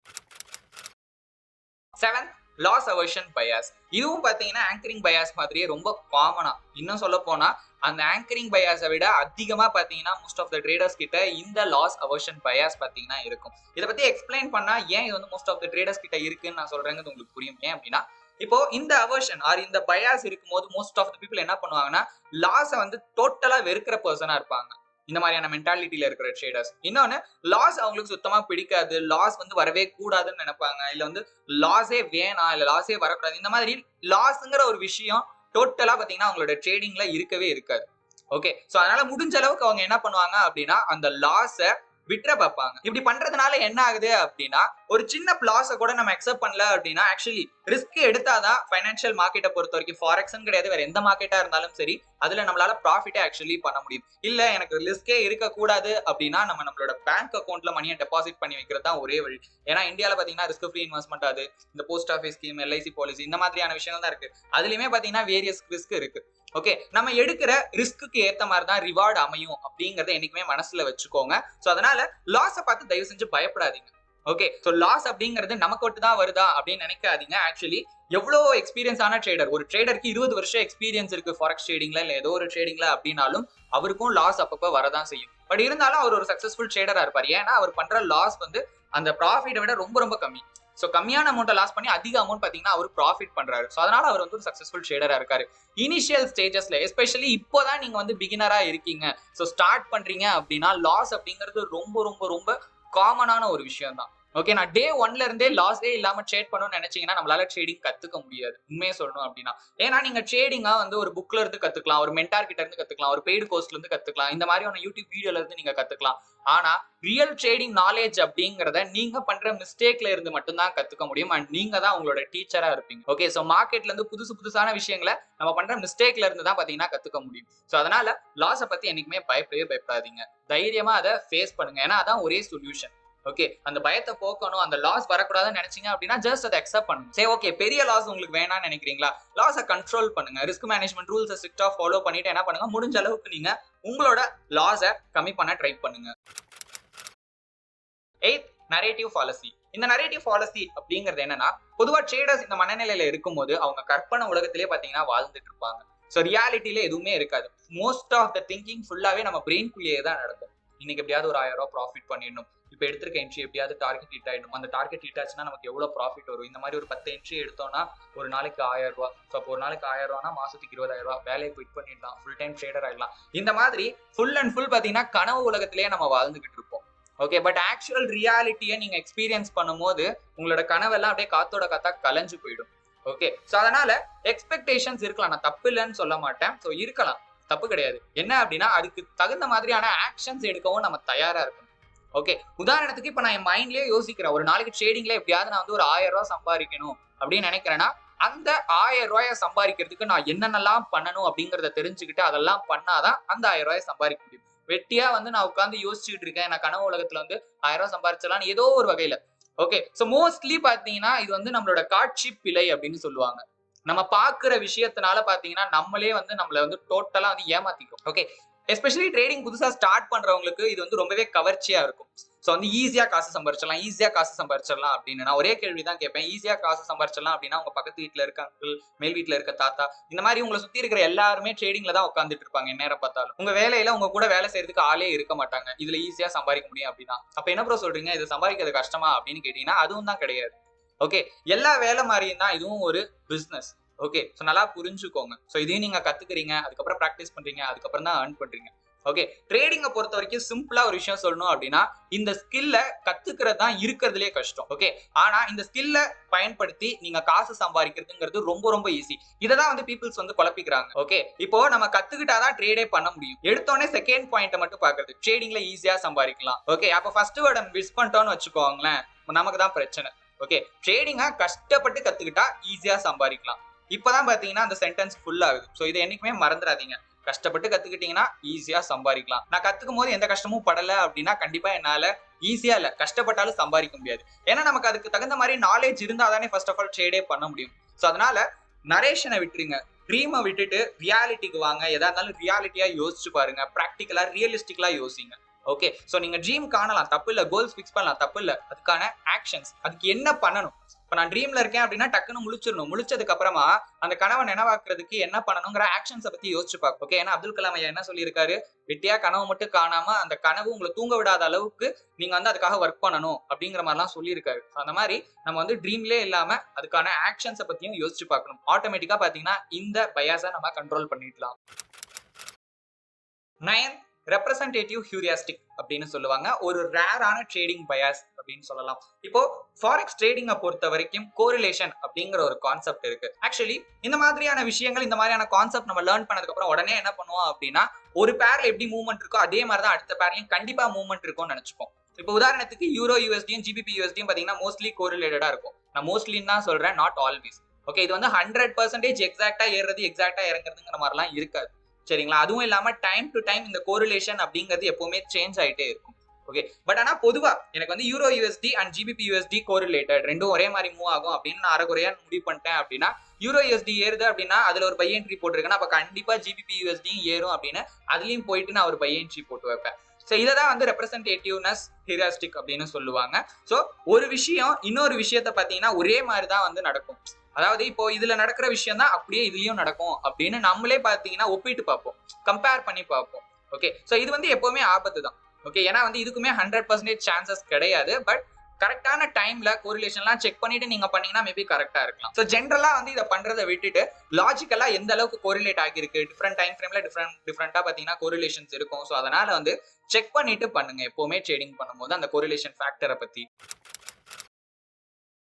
7 லாஸ் அவர்ஷன் பயாஸ். இதுவும் பாத்தீங்கன்னா ஆங்கரிங் பயாஸ் மாதிரியே ரொம்ப காமனா, இன்னும் சொல்ல போனா அந்த ஆங்கரிங் பயாஸை விட அதிகமா பாத்தீங்கன்னா மோஸ்ட் ஆஃப் த ட்ரேடர்ஸ் கிட்ட இந்த லாஸ் அவர்ஷன் பயாஸ் பாத்தீங்கன்னா இருக்கும். இதை பத்தி எக்ஸ்பிளைன் பண்ணா ஏன் இது வந்து மோஸ்ட் ஆஃப் த ட்ரேடர்ஸ் கிட்ட இருக்குன்னு நான் சொல்றேங்கிறது உங்களுக்கு புரியும். ஏன் அப்படின்னா, இப்போ இந்த அவர்ஷன் ஆர் இந்த பயாஸ் இருக்கும்போது மோஸ்ட் ஆஃப் த பீப்புள் என்ன பண்ணுவாங்கன்னா லாஸை வந்து டோட்டலா வெறுக்கிற பர்சனா இருப்பாங்க. இந்த மாதிரியான மென்டாலிட்டியில இருக்கிற ட்ரேடர்ஸ். இன்னொன்னு, லாஸ் அவங்களுக்கு சுத்தமா பிடிக்காது, லாஸ் வந்து வரவே கூடாதுன்னு நினைப்பாங்க, இல்ல வந்து லாஸே வேணாம், இல்ல லாஸே வரக்கூடாது. இந்த மாதிரி லாஸ்ங்கிற ஒரு விஷயம் டோட்டலா பாத்தீங்கன்னா அவங்களோட ட்ரேடிங்ல இருக்கவே இருக்காது. ஓகே, சோ அதனால முடிஞ்ச அளவுக்கு அவங்க என்ன பண்ணுவாங்க அப்படின்னா அந்த லாஸை விட்டுற பார்ப்பாங்க. இப்படி பண்றதுனால என்ன ஆகுது அப்படின்னா, ஒரு சின்ன லாஸை கூட நம்ம அக்செப்ட் பண்ணல அப்படின்னா ஆக்சுவலி ரிஸ்க் எடுத்தாதான் ஃபைனான்சியல் மார்க்கெட்டை பொறுத்த வரைக்கும், ஃபாரெக்ஸ்ன்னு கிடையாது, வேற எந்த மார்க்கெட்டா இருந்தாலும் சரி, அதுல நம்மளால ப்ராஃபிட்டே ஆக்சுவலி பண்ண முடியும். இல்ல எனக்கு ரிஸ்கே இருக்கக்கூடாது அப்படின்னா நம்மளோட பேங்க் அக்கௌண்ட்ல மணியை டெபாசிட் பண்ணி வைக்கிறது தான் ஒரே வழி. ஏன்னா இந்தியாவில் பாத்தீங்கன்னா ரிஸ்க் ஃப்ரீ இன்வெஸ்ட்மெண்ட், அது இந்த post office scheme, LIC policy, இந்த மாதிரியான விஷயங்கள் தான் இருக்கு. அதுலயுமே பாத்தீங்கன்னா வேரியஸ் ரிஸ்க் இருக்கு. ஓகே, நம்ம எடுக்கிற ரிஸ்க்கு ஏத்த மாதிரி தான் ரிவார்டு அமையும் அப்படிங்கறத என்னைக்குமே மனசுல வச்சுக்கோங்க. சோ அதனால லாஸை பார்த்து தயவு செஞ்சு பயப்படாதீங்க. ஓகே, சோ லாஸ் அப்படிங்கிறது நமக்கு மட்டும் தான் வருதா அப்படின்னு நினைக்காதீங்க. ஆக்சுவலி எவ்வளவு எக்ஸ்பீரியன்ஸ் ஆன ட்ரேடர், ஒரு ட்ரேடருக்கு 20 வருஷம் எக்ஸ்பீரியன்ஸ் இருக்கு ஃபாரெக்ஸ் ட்ரேடிங்ல இல்ல ஏதோ ஒரு ட்ரேடிங்ல அப்படின்னாலும் அவருக்கும் லாஸ் அப்பப்ப வரதான் செய்யும். பட் இருந்தாலும் அவர் ஒரு சக்சஸ்ஃபுல் ட்ரேடரா இருப்பார். ஏன்னா அவர் பண்ற லாஸ் வந்து அந்த ப்ராஃபிட்டை விட ரொம்ப ரொம்ப கம்மி. ஸோ கம்மியான அமௌண்ட்டை லாஸ் பண்ணி அதிக அமௌண்ட் பார்த்தீங்கன்னா அவர் ப்ராஃபிட் பண்றாரு. ஸோ அதனால அவர் வந்து ஒரு சக்சஸ்ஃபுல் ட்ரேடரா இருக்காரு. இனிஷியல் ஸ்டேஜஸ்ல எஸ்பெஷலி இப்போதான் நீங்க வந்து பிகினரா இருக்கீங்க, ஸோ ஸ்டார்ட் பண்றீங்க அப்படின்னா லாஸ் அப்படிங்கிறது ரொம்ப ரொம்ப ரொம்ப காமனான ஒரு விஷயம் தான். ஓகே, நான் டே 1ல இருந்தே லாஸே இல்லாம ட்ரேட் பண்ணணும்னு நினைச்சீங்கன்னா நம்மளால ட்ரேடிங் கத்துக்க முடியாது, உண்மையை சொல்லணும் அப்படின்னா. ஏன்னா நீங்க ட்ரேடிங்கா வந்து ஒரு புக்ல இருந்து கத்துக்கலாம், ஒரு மென்டார் கிட்ட இருந்து கத்துக்கலாம், ஒரு பெய்டு கோர்ஸ்ல இருந்து கத்துக்கலாம், இந்த மாதிரியான யூடியூப் வீடியோல இருந்து நீங்க கத்துக்கலாம். ஆனா ரியல் ட்ரேடிங் நாலேஜ் அப்படிங்கறத நீங்க பண்ற மிஸ்டேக்ல இருந்து மட்டும்தான் கத்துக்க முடியும். அண்ட் நீங்க தான் உங்களோட டீச்சரா இருப்பீங்க. ஓகே, சோ மார்க்கெட்ல இருந்து புதுசான விஷயங்களை நம்ம பண்ற மிஸ்டேக்ல இருந்து தான் பாத்தீங்கன்னா கத்துக்க முடியும். சோ அதனால லாஸை பத்தி என்னைக்குமே பயப்படாதீங்க, தைரியமா அதை ஃபேஸ் பண்ணுங்க. ஏன்னா அதான் ஒரே சொல்யூஷன். ஓகே, அந்த பயத்தை போக்கணும், அந்த லாஸ் வரக்கூடாதுன்னு நினைச்சீங்க அப்படின்னா ஜஸ்ட் அதை அக்செப்ட் பண்ணுங்க. சரி, ஓகே, பெரிய லாஸ் உங்களுக்கு வேணாம்னு நினைக்கிறீங்களா, லாஸை கண்ட்ரோல் பண்ணுங்க. ரிஸ்க் மேனேஜ்மெண்ட் ரூல்ஸை ஸ்ட்ரிக்ட்டா ஃபாலோ பண்ணிட்டு என்ன பண்ணுங்க, முடிஞ்ச அளவுக்கு நீங்க உங்களோட லாஸை கம்மி பண்ண ட்ரை பண்ணுங்க. 8th, narrative ஃபாலசி. இந்த நரேட்டிவ் ஃபாலசி அப்படிங்கிறது என்னன்னா, பொதுவா ட்ரேடர்ஸ் இந்த மனநிலையில இருக்கும்போது அவங்க கற்பனை உலகத்திலே பாத்தீங்கன்னா வாழ்ந்துட்டு இருப்பாங்க. ஸோ ரியாலிட்டியில எதுவுமே இருக்காது. மோஸ்ட் ஆஃப் த திங்கிங் ஃபுல்லாவே நம்ம பிரெயின்குள்ளேயே தான் நடக்கும். இன்னைக்கு எப்படியாவது ஒரு 1000 ரூபாய் ப்ராஃபிட் பண்ணிடணும், இப்போ எடுத்திருக்க என்ட்ரி எப்படியாவது டார்கெட் ஹிட் ஆயிடும், அந்த டார்கெட் ஹிட் ஆச்சுன்னா நமக்கு எவ்வளவு ப்ராஃபிட் வரும், இந்த மாதிரி ஒரு 10 என்ட்ரி எடுத்தோம்னா ஒரு நாளைக்கு 1000 ரூபாய். ஸோ அப்போ ஒரு நாளைக்கு 1000 ரூபாய்னா மாசத்துக்கு 20,000 ரூபாய், வேலையை குவிட் பண்ணிடலாம், ஃபுல் டைம் ட்ரேடர் ஆயிடலாம். இந்த மாதிரி ஃபுல் அண்ட் ஃபுல் பாத்தீங்கன்னா கனவு உலகத்திலேயே நம்ம வாழ்ந்துகிட்டு இருப்போம். ஓகே, பட் ஆக்சுவல் ரியாலிட்டியை நீங்க எக்ஸ்பீரியன்ஸ் பண்ணும்போது உங்களோட கனவெல்லாம் அப்படியே காத்தோட காத்தா கலைஞ்சு போயிடும். ஓகே, ஸோ அதனால எக்ஸ்பெக்டேஷன்ஸ் இருக்கலாம், நான் தப்பு இல்லைன்னு சொல்ல மாட்டேன். ஸோ இருக்கலாம், தப்பு கிடையாது. என்ன அப்படின்னா அதுக்கு தகுந்த மாதிரியான ஆக்ஷன்ஸ் எடுக்கவும் நம்ம தயாரா இருக்கணும். ஓகே, உதாரணத்துக்கு இப்ப நான் என் மைண்ட்லயே யோசிக்கிறேன், ஒரு நாளைக்கு ட்ரேடிங்ல எப்படியாவது நான் வந்து ஒரு 1000 ரூபாய் சம்பாதிக்கணும் அப்படின்னு நினைக்கிறேன்னா, அந்த 1000 ரூபாயை சம்பாதிக்கிறதுக்கு நான் என்னென்னலாம் பண்ணணும் அப்படிங்கறத தெரிஞ்சுக்கிட்டு அதெல்லாம் பண்ணாதான் அந்த 1000 ரூபாயை சம்பாதிக்க முடியும். வெட்டியா வந்து நான் உட்காந்து யோசிச்சுட்டு இருக்கேன், நான் கனவு உலகத்துல வந்து 1000 ரூபாய் சம்பாதிச்சலாம் ஏதோ ஒரு வகையில. ஓகே, சோ மோஸ்ட்லி பாத்தீங்கன்னா இது வந்து நம்மளோட காட்சி பிழை அப்படின்னு சொல்லுவாங்க. நம்ம பாக்குற விஷயத்தினால பாத்தீங்கன்னா நம்மளே வந்து நம்மள வந்து டோட்டலா வந்து ஏமாத்திக்கிறோம். ஓகே, எஸ்பெஷலி ட்ரேடிங் புதுசா ஸ்டார்ட் பண்றவங்களுக்கு இது வந்து ரொம்பவே கவர்ச்சியா இருக்கும். சோ வந்து ஈஸியா காசு சம்பாரிச்சிடலாம் அப்படின்னு நான் ஒரே கேள்விதான் கேட்பேன், ஈஸியா காசு சம்பாரிச்சிடலாம் அப்படின்னா உங்க பக்கத்து வீட்டுல இருக்க அங்கிள், மேல் வீட்டுல இருக்க தாத்தா, இந்த மாதிரி உங்களை சுத்தி இருக்கிற எல்லாருமே ட்ரேடிங்ல தான் உட்காந்துட்டு இருப்பாங்க நேரம் பார்த்தாலும். உங்க வேலையில உங்க கூட வேலை செய்யறதுக்கு ஆளே இருக்க மாட்டாங்க, இதுல ஈஸியா சம்பாதிக்க முடியும் அப்படின்னா அப்ப என்ன ப்ரோ சொல்றீங்க, இது சம்பாதிக்கிறது கஷ்டமா அப்படின்னு கேட்டீங்கன்னா அதுவும் தான் கிடையாது. ஓகே, எல்லா வேலை மாதிரியும் தான் இதுவும் ஒரு பிசினஸ். ஓகே, சோ நல்லா புரிஞ்சுக்கோங்க. சோ இதையும் நீங்க கத்துக்கிறீங்க, அதுக்கப்புறம் பிராக்டிஸ் பண்றீங்க, அதுக்கப்புறம் தான் earn பண்றீங்க. ஓகே, ட்ரேடிங்கை பொறுத்த வரைக்கும் சிம்பிளா ஒரு விஷயம் சொல்லணும் அப்படின்னா, இந்த ஸ்கில்ல கத்துக்கிறது தான் இருக்கிறதுலே கஷ்டம். ஓகே, ஆனா இந்த ஸ்கில்ல பயன்படுத்தி நீங்க காசு சம்பாதிக்கிறதுங்கிறது ரொம்ப ரொம்ப ஈஸி. இததான் வந்து பீப்புள்ஸ் வந்து குழப்பிக்கிறாங்க. ஓகே, இப்போ நம்ம கத்துக்கிட்டாதான் ட்ரேடே பண்ண முடியும். எடுத்தோடனே செகண்ட் பாயிண்ட் மட்டும் பாக்குறது, ட்ரேடிங்ல ஈஸியா சம்பாதிக்கலாம். ஓகே, அப்ப ஃபர்ஸ்ட் வேர்ட் மிஸ் பண்ணிட்டோம்னு வச்சுக்கோங்களேன், நமக்கு தான் பிரச்சனை. ஓகே, ட்ரேடிங்கா கஷ்டப்பட்டு கத்துக்கிட்டா ஈஸியா சம்பாதிக்கலாம். இப்பதான் பாத்தீங்கன்னா அந்த சென்டென்ஸ் ஃபுல் ஆகுது. சோ இதை என்னைக்குமே மறந்துடாதீங்க, கஷ்டப்பட்டு கத்துக்கிட்டீங்கன்னா ஈஸியா சம்பாதிக்கலாம். நான் கத்துக்கும் போது எந்த கஷ்டமும் படல அப்படின்னா கண்டிப்பா என்னால ஈஸியா இல்ல, கஷ்டப்பட்டாலும் சம்பாதிக்க முடியாது. ஏன்னா நமக்கு அதுக்கு தகுந்த மாதிரி நாலேஜ் இருந்தா தானே ஃபர்ஸ்ட் ஆஃப் ஆல் ட்ரேடே பண்ண முடியும். சோ அதனால நரேஷனை விட்டுருங்க, ட்ரீமை விட்டுட்டு ரியாலிட்டிக்கு வாங்க. எதா இருந்தாலும் ரியாலிட்டியா யோசிச்சு பாருங்க, பிராக்டிக்கலா ரியலிஸ்டிக்கலா யோசிங்க. ஓகே, சோ நீங்க ட்ரீம் காணலாம், தப்பு இல்ல, கோல்ஸ் ஃபிக்ஸ் பண்ணலாம், தப்பு இல்ல. அதுக்கான ஆக்ஷன்ஸ், அதுக்கு என்ன பண்ணணும். இப்ப நான் ட்ரீம்ல இருக்கேன் அப்படின்னா டக்குன்னு முழிச்சிடணும். முழிச்சதுக்கு அப்புறமா அந்த கனவை நினைவாக்குறதுக்கு என்ன பண்ணணுங்கிற ஆக்ஷன்ஸை பத்தி யோசிச்சு பார்க்க. ஓகே, ஏன்னா அப்துல் கலாம் ஐயா என்ன சொல்லியிருக்காரு, வெட்டியா கனவு மட்டும் காணாம அந்த கனவு உங்களை தூங்க விடாத அளவுக்கு நீங்க வந்து அதுக்காக ஒர்க் பண்ணணும் அப்படிங்கிற மாதிரிலாம் சொல்லியிருக்காரு. அந்த மாதிரி நம்ம வந்து ட்ரீம்லேயே இல்லாம அதுக்கான ஆக்ஷன்ஸை பத்தியும் யோசிச்சு பார்க்கணும். ஆட்டோமேட்டிக்கா பாத்தீங்கன்னா இந்த பயாஸை நம்ம கண்ட்ரோல் பண்ணிடலாம். 9th, ரெப்ரசன்டேட்டிவ் ஹியூரியாஸ்டிக் அப்படின்னு சொல்லுவாங்க. ஒரு ரேரான ட்ரேடிங் பயாஸ் அப்படின்னு சொல்லலாம். இப்போ ஃபாரெக்ஸ் ட்ரேடிங்கை பொறுத்த வரைக்கும் கோரிலேஷன் அப்படிங்கிற ஒரு கான்செப்ட் இருக்கு. ஆக்சுவலி இந்த மாதிரியான விஷயங்கள், இந்த மாதிரியான கான்செப்ட் நம்ம லேர்ன் பண்ணதுக்கு அப்புறம் உடனே என்ன பண்ணுவோம் அப்படின்னா, ஒரு பேர்ல எப்படி மூவ்மெண்ட் இருக்கோ அதே மாதிரி தான் அடுத்த பேர்லயும் கண்டிப்பா மூவ்மெண்ட் இருக்கும்னு நினைச்சுப்போம். இப்போ உதாரணத்துக்கு யூரோ யூஎஸ்டியும் ஜிபிபி யூஎஸ்டியும் பாத்தீங்கன்னா மோஸ்ட்லி கோரிலேட்டடா இருக்கும். நான் மோஸ்ட்லின்னு தான் சொல்றேன், நாட் ஆல்வேஸ். ஓகே, இது வந்து 100% எக்ஸாக்டா ஏறுறது எக்ஸாக்டா இறங்குறதுங்கிற மாதிரிலாம் இருக்காது. சரிங்களா, அதுவும் இல்லாம டைம் டு டைம் இந்த கோரிலேஷன் அப்படிங்கிறது எப்பவுமே சேஞ்ச் ஆயிட்டே இருக்கும். ஓகே, பட் ஆனா பொதுவா எனக்கு வந்து euro USD and GBP USD correlated, ரெண்டும் ஒரே மாதிரி மூவ் ஆகும் அப்படின்னு நான் அரைகுறையா முடிவு பண்ணிட்டேன் அப்படின்னா, யூரோ யூஎஸ்டி ஏறுது அப்படின்னா அதுல ஒரு பை என்ட்ரி போட்டிருக்கேன்னா அப்ப கண்டிப்பா ஜிபிபி யூஎஸ்டியும் ஏறும் அப்படின்னு அதுலயும் போயிட்டு நான் ஒரு பை என்ட்ரி போட்டு வைப்பேன். சோ இததான் வந்து ரெப்ரசன்டேட்டிவ்னஸ் ஹியூரியாஸ்டிக் அப்படின்னு சொல்லுவாங்க. சோ ஒரு விஷயம் இன்னொரு விஷயத்த பாத்தீங்கன்னா ஒரே மாதிரிதான் வந்து நடக்கும். அதாவது இப்போ இதுல நடக்கிற விஷயம் தான் அப்படியே இதுலயும் நடக்கும் அப்படின்னு நம்மளே பாத்தீங்கன்னா ஒப்பிட்டு பார்ப்போம், கம்பேர் பண்ணி பார்ப்போம். ஓகே, சோ இது வந்து எப்பவுமே ஆபத்து தான். ஓகே, ஏன்னா வந்து இதுக்குமே 100% சான்சஸ் கிடையாது. பட் கரெக்டான டைம்ல கோரிலேஷன்லாம் செக் பண்ணிட்டு நீங்க பண்ணீங்கன்னா மேபி கரெக்டா இருக்கலாம். ஸோ ஜென்ரலா வந்து இதை பண்றதை விட்டுட்டு லாஜிக்கலா எந்த அளவுக்கு கோரிலேட் ஆகிருக்கு, டிஃப்ரெண்ட் டைம் ஃப்ரேம்ல டிஃப்ரெண்டா பாத்தீங்கன்னா கோரிலேஷன்ஸ் இருக்கும். ஸோ அதனால வந்து செக் பண்ணிட்டு பண்ணுங்க எப்பவுமே ட்ரேடிங் பண்ணும்போது அந்த கோரிலேஷன் ஃபேக்டரை பத்தி.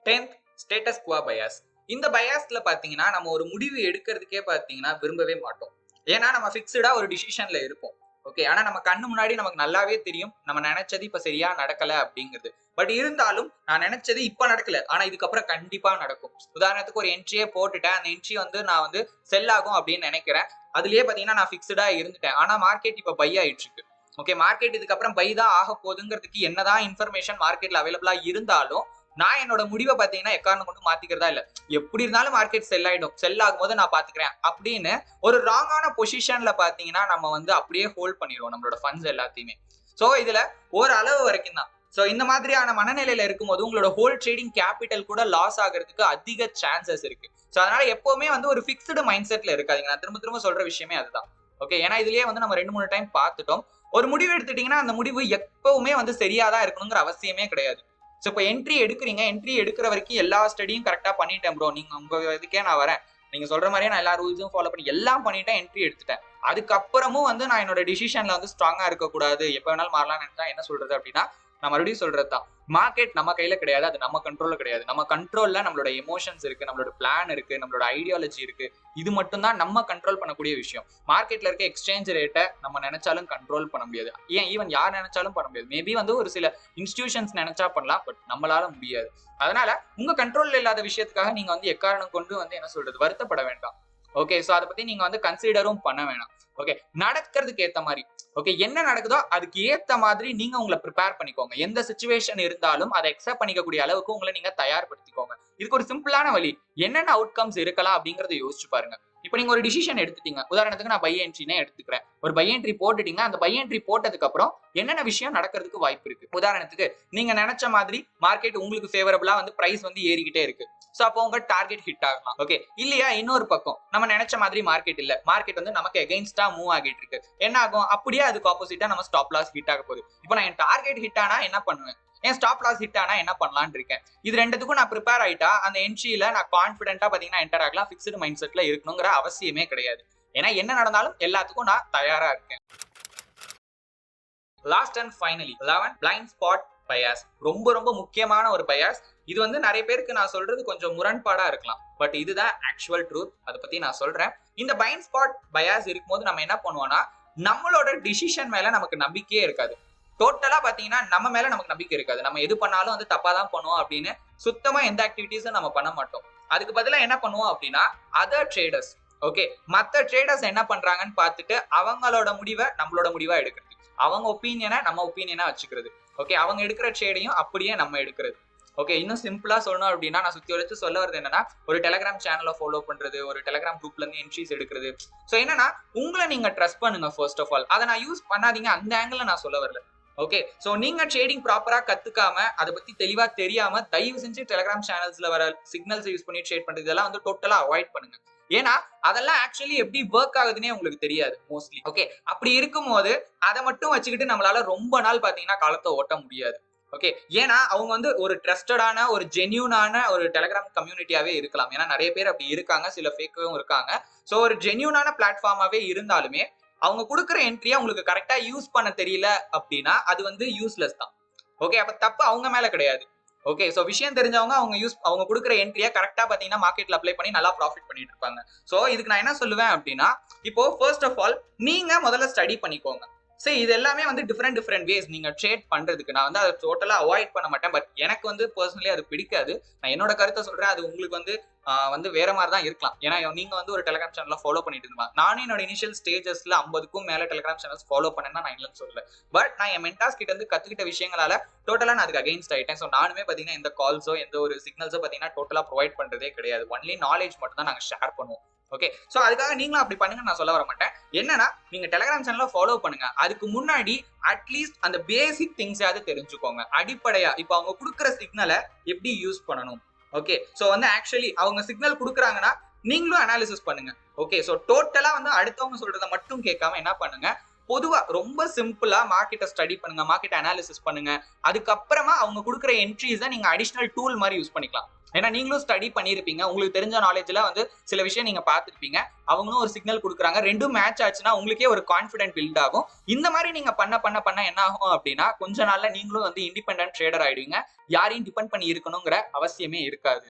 10th status Guo bias. இந்த பயாஸ்ல பாத்தீங்கன்னா நம்ம ஒரு முடிவு எடுக்கிறதுக்கே பாத்தீங்கன்னா விரும்பவே மாட்டோம். ஏன்னா நம்ம ஃபிக்ஸ்டா ஒரு டிசிஷன்ல இருப்போம். ஓகே, ஆனா நம்ம கண்ணு முன்னாடி நமக்கு நல்லாவே தெரியும் நம்ம நினைச்சது இப்ப சரியா நடக்கல அப்படிங்கிறது. பட் இருந்தாலும் நான் நினைச்சது இப்ப நடக்கல, ஆனா இதுக்கப்புறம் கண்டிப்பா நடக்கும். உதாரணத்துக்கு ஒரு என்ட்ரியே போட்டுட்டேன், அந்த என்ட்ரி வந்து நான் வந்து செல் ஆகும் அப்படின்னு நினைக்கிறேன். அதுலயே பாத்தீங்கன்னா நான் ஃபிக்ஸ்டா இருந்துட்டேன், ஆனா மார்க்கெட் இப்ப பை ஆயிட்டு இருக்கு. ஓகே, மார்க்கெட் இதுக்கப்புறம் பை தான் ஆக போகுதுங்கிறதுக்கு என்னதான் இன்ஃபர்மேஷன் மார்க்கெட்ல அவைலபிளா இருந்தாலும் நான் என்னோட முடிவை பாத்தீங்கன்னா எக்காரணம் கொண்டு மாத்திக்கிறதா இல்ல. எப்படி இருந்தாலும் மார்க்கெட் செல் ஆயிடும், செல் ஆகும் போது நான் பாத்துக்கிறேன் அப்படின்னு ஒரு ராங்கான பொசிஷன்ல பாத்தீங்கன்னா நம்ம வந்து அப்படியே ஹோல்ட் பண்ணிடுவோம் நம்மளோட ஃபண்ட்ஸ் எல்லாத்தையுமே. சோ இதுல ஒரு அளவு வரைக்கும் தான். சோ இந்த மாதிரியான மனநிலையில இருக்கும்போது உங்களோட ஹோல் ட்ரேடிங் கேபிட்டல் கூட லாஸ் ஆகிறதுக்கு அதிக சான்சஸ் இருக்கு. சோ அதனால எப்பவுமே வந்து ஒரு ஃபிக்ஸ்டு மைண்ட் செட்ல இருக்காதீங்க. நான் திரும்ப திரும்ப சொல்ற விஷயமே அதுதான். ஓகே, ஏன்னா இதுலயே வந்து நம்ம 2-3 டைம் பார்த்துட்டோம். ஒரு முடிவு எடுத்துட்டீங்கன்னா அந்த முடிவு எப்பவுமே வந்து சரியாதான் இருக்கணுங்கிற அவசியமே கிடையாது. ஸோ இப்போ என்ட்ரி எடுக்கிறீங்க, என்ட்ரி எடுக்கிற வரைக்கும் எல்லா ஸ்டடியும் கரெக்டாக பண்ணிட்டேன் ப்ரோ, நீங்க உங்க இதுக்கே நான் வரேன், நீங்க சொல்ற மாதிரியே நான் எல்லா ரூல்ஸும் ஃபாலோ பண்ணி எல்லாம் பண்ணிட்டேன், என்ட்ரி எடுத்துட்டேன். அதுக்கப்புறமும் வந்து நான் என்னோட டிசிஷன்ல வந்து ஸ்ட்ராங்கா இருக்கக்கூடாது, எப்போ வேணாலும் மாறலாம்னு நினைச்சா என்ன சொல்றது அப்படின்னா, நான் மறுபடியும் சொல்றது தான், மார்க்கெட் நம்ம கையில கிடையாது, அது நம்ம கண்ட்ரோல்ல கிடையாது. நம்ம கண்ட்ரோல்ல நம்மளோட எமோஷன்ஸ் இருக்கு, நம்மளோட பிளான் இருக்கு, நம்மளோட ஐடியாலஜி இருக்கு. இது மட்டும் தான் நம்ம கண்ட்ரோல் பண்ணக்கூடிய விஷயம். மார்க்கெட்ல இருக்க எக்ஸ்சேஞ்ச் ரேட்டை நம்ம நினைச்சாலும் கண்ட்ரோல் பண்ண முடியாது. ஏன் ஈவன் யார் நினைச்சாலும் பண்ண முடியாது. மேபி வந்து ஒரு சில இன்ஸ்டிடியூஷன்ஸ் நினைச்சா பண்ணலாம், பட் நம்மளால முடியாது. அதனால உங்க கண்ட்ரோல்ல இல்லாத விஷயத்துக்காக நீங்க வந்து எக்காரணம் கொண்டு வந்து என்ன சொல்றது வருத்தப்பட வேண்டாம். ஓகே, சோ அதை பத்தி நீங்க வந்து கன்சிடரும் பண்ண வேணாம். ஓகே, நடக்கிறதுக்கு ஏத்த மாதிரி, ஓகே என்ன நடக்குதோ அதுக்கு ஏத்த மாதிரி நீங்க உங்களை ப்ரிப்பேர் பண்ணிக்கோங்க. எந்த சிச்சுவேஷன் இருந்தாலும் அதை அக்செப்ட் பண்ணிக்கக்கூடிய அளவுக்கு உங்களை நீங்க தயார்படுத்திக்கோங்க. இதுக்கு ஒரு சிம்பிளான வழி, என்னென்ன அவுட்கம்ஸ் இருக்கலாம் அப்படிங்கறத யோசிச்சு பாருங்க. இப்போ நீங்க ஒரு டிசிஷன் எடுத்துட்டீங்க, உதாரணத்துக்கு நான் பை என்ட்ரினே எடுத்துக்கிறேன். ஒரு பை என்ட்ரி போட்டுட்டீங்க, அந்த பை என்ட்ரி போட்டதுக்கு அப்புறம் என்னென்ன விஷயம் நடக்கிறதுக்கு வாய்ப்பு இருக்கு. உதாரணத்துக்கு நீங்க நினைச்ச மாதிரி மார்க்கெட் உங்களுக்கு ஃபேவரபிளா வந்து பிரைஸ் வந்து ஏறிக்கிட்டே இருக்கு. சோ அப்போ உங்க டார்கெட் ஹிட் ஆகலாம். ஓகே, இல்லையா இன்னொரு பக்கம் நம்ம நினைச்ச மாதிரி மார்க்கெட் இல்ல, மார்க்கெட் வந்து நமக்கு எகைன்ஸ்டா மூவ் ஆகிட்டு இருக்கு. என்ன ஆகும், அப்படியே அதுக்கு ஆப்போசிட்டா நம்ம ஸ்டாப் லாஸ் ஹிட் ஆக போகுது. இப்போ நான் என் டார்கெட் ஹிட் ஆனா என்ன பண்ணுவேன், என் ஸ்டாப் லாஸ் ஹிட் ஆனா என்ன பண்ணலாம்னு இருக்கேன். இது ரெண்டுத்துக்கும் நான் ப்ரிப்பேர் ஆயிட்டா அந்த என்ட்ரியில நான் கான்ஃபிடென்ட்டா பாத்தீங்கன்னா என்டர் ஆகலாம். ஃபிக்ஸ்டு மைண்ட் செட்ல இருக்கணுங்கிற அவசியமே கிடையாது. ஏன்னா என்ன நடந்தாலும் எல்லாத்துக்கும் நான் தயாரா இருக்கேன். Last and finally 11 blind spot bias. ரொம்ப ரொம்ப முக்கியமான ஒரு பயாஸ். இது வந்து நிறைய பேருக்கு நான் சொல்றது கொஞ்சம் முரண்பாடா இருக்கலாம், பட் இதுதான் ஆக்சுவல் ட்ரூத். அதை பத்தி நான் சொல்றேன். இந்த பிளைண்ட் ஸ்பாட் பயாஸ் இருக்கும்போது நம்ம என்ன பண்ணுவோம்னா, நம்மளோட டிசிஷன் மேல நமக்கு நம்பிக்கையே இருக்காது. டோட்டலா பாத்தீங்கன்னா நம்ம மேல நமக்கு நம்பிக்கை இருக்காது. நம்ம எது பண்ணாலும் வந்து தப்பா தான் பண்ணுவோம் அப்படின்னு சுத்தமா எந்த ஆக்டிவிட்டிஸும் நம்ம பண்ண மாட்டோம். அதுக்கு பதிலா என்ன பண்ணுவோம் அப்படின்னா, அதர் ட்ரேடர்ஸ், ஓகே மத்த ட்ரேடர்ஸ் என்ன பண்றாங்கன்னு பார்த்துட்டு அவங்களோட முடிவை நம்மளோட முடிவா எடுக்கிறது, அவங்க ஒப்பீனியனை நம்ம ஒப்பீனியனா வச்சுக்கிறது. ஓகே, அவங்க எடுக்கிற ட்ரேடையும் அப்படியே நம்ம எடுக்கிறது. ஓகே, இன்னும் சிம்பிளா சொல்லணும் அப்படின்னா நான் சுத்தி வச்சு சொல்ல வருது என்னன்னா, ஒரு டெலிகிராம் சேனலை ஃபாலோ பண்றது, ஒரு டெலிகிராம் குரூப்ல இருந்து என்ட்ரிஸ் எடுக்கிறது. சோ என்னன்னா, உங்களை நீங்க ட்ரஸ்ட் பண்ணுங்க ஃபர்ஸ்ட் ஆஃப் ஆல். அதை நான் யூஸ் பண்ணாதீங்க, அந்த ஆங்கிள் நான் சொல்ல வரல. ஓகே, சோ நீங்க ட்ரேடிங் ப்ராப்பரா கத்துக்காம அதை பத்தி தெளிவா தெரியாம தயவு செஞ்சு டெலிகிராம் சேனல்ஸ்ல வர சிக்னல்ஸ் யூஸ் பண்ணி ட்ரேட் பண்றது இதெல்லாம் வந்து டோட்டலா அவாய்ட் பண்ணுங்க. ஏன்னா அதெல்லாம் ஆக்சுவலி எப்படி ஒர்க் ஆகுதுன்னே உங்களுக்கு தெரியாது மோஸ்ட்லி. ஓகே, அப்படி இருக்கும்போது அதை மட்டும் வச்சுக்கிட்டு நம்மளால ரொம்ப நாள் பாத்தீங்கன்னா காலத்தை ஓட்ட முடியாது. ஓகே, ஏன்னா அவங்க வந்து ஒரு ட்ரஸ்டடான ஒரு ஜென்யூனான ஒரு டெலிகிராம் கம்யூனிட்டியாவே இருக்கலாம். ஏன்னா நிறைய பேர் அப்படி இருக்காங்க, சில ஃபேக்கும் இருக்காங்க. சோ ஒரு ஜென்யூனான பிளாட்ஃபார்மாவே இருந்தாலுமே அவங்க கொடுக்குற என்ட்ரியா உங்களுக்கு கரெக்டா யூஸ் பண்ண தெரியல அப்படின்னா அது வந்து யூஸ்லெஸ் தான். ஓகே, அப்ப தப்பு அவங்க மேல கிடையாது. ஓகே, சோ விஷயம் தெரிஞ்சவங்க அவங்க கொடுக்குற என்ட்ரியா கரெக்டா பாத்தீங்கன்னா மார்க்கெட்ல அப்ளை பண்ணி நல்லா ப்ராஃபிட் பண்ணிட்டு இருப்பாங்க. சோ இதுக்கு நான் என்ன சொல்லுவேன் அப்படின்னா, இப்போ ஃபர்ஸ்ட் ஆஃப் ஆல் நீங்க முதல்ல ஸ்டடி பண்ணிக்கோங்க. சரி, இது எல்லாமே வந்து டிஃப்ரெண்ட் வேஸ் நீங்க ட்ரேட் பண்றதுக்கு. நான் வந்து அதை டோட்டலா அவாய்ட் பண்ண மாட்டேன், பட் எனக்கு வந்து பர்சனலி அது பிடிக்காது. நான் என்னோட கருத்தை சொல்றேன், அது உங்களுக்கு வந்து வேற மாதிரி தான் இருக்கலாம். ஏன்னா நீங்க வந்து ஒரு டெலிகிராம் சேனல்ல ஃபாலோ பண்ணிட்டு இருந்தாங்க. நானும் என்னோட இனிஷியல் ஸ்டேஜஸ்ல 50க்கும் மேல டெலிகிராம் சேனல்ஸ் ஃபாலோ பண்ணேன்னா நான் இல்லைன்னு சொல்லல. பட் நான் என் மென்டாஸ் கிட்ட இருந்து கத்துக்கிட்ட விஷயங்களால டோட்டலா நான் அதுக்கு அகைன்ஸ்ட் ஆயிட்டேன். ஸோ நானுமே பாத்தீங்கன்னா எந்த கால்ஸோ எந்த ஒரு சிக்னல்ஸோ பாத்தீங்கன்னா டோட்டலா ப்ரொவைட் பண்றதே கிடையாது. ஒன்லி நாலேஜ் மட்டும் தான் நாங்க ஷேர் பண்ணுவோம். ஓகே, சோ அதுக்காக நீங்களும் அப்படி பண்ணுங்க நான் சொல்ல வர மாட்டேன். என்னன்னா நீங்க டெலிகிராம் சேனல்ல ஃபாலோ பண்ணுங்க, அதுக்கு முன்னாடி அட்லீஸ்ட் அந்த பேசிக் திங்ஸாவது தெரிஞ்சுக்கோங்க. அடிப்படையா இப்போ அவங்க கொடுக்குற சிக்னலை எப்படி யூஸ் பண்ணணும். ஓகே, சோ வந்து ஆக்சுவலி அவங்க சிக்னல் கொடுக்குறாங்கன்னா நீங்களும் அனாலிசிஸ் பண்ணுங்க. ஓகே, சோ டோட்டலா வந்து அடுத்தவங்க சொல்றதை மட்டும் கேட்காம என்ன பண்ணுங்க, பொதுவா ரொம்ப சிம்பிளா மார்க்கெட்டை ஸ்டடி பண்ணுங்க, மார்க்கெட் அனாலிசிஸ் பண்ணுங்க. அதுக்கப்புறமா அவங்க கொடுக்குற என்ட்ரிஸை நீங்க அடிஷனல் டூல் மாதிரி யூஸ் பண்ணிக்கலாம். ஏன்னா நீங்களும் ஸ்டடி பண்ணிருப்பீங்க, உங்களுக்கு தெரிஞ்ச நாலேஜ்ல வந்து சில விஷயம் நீங்க பார்த்துருப்பீங்க, அவங்களும் ஒரு சிக்னல் கொடுக்குறாங்க, ரெண்டும் மேட்ச் ஆச்சுன்னா உங்களுக்கே ஒரு கான்ஃபிடென்ட் பில்ட் ஆகும். இந்த மாதிரி நீங்க பண்ண என்ன ஆகும் அப்படின்னா கொஞ்ச நாள்ல நீங்களும் வந்து இண்டிபெண்டன்ட் ட்ரேடர் ஆயிடுவீங்க. யாரையும் டிபெண்ட் பண்ணி இருக்கணுங்கிற அவசியமே இருக்காது.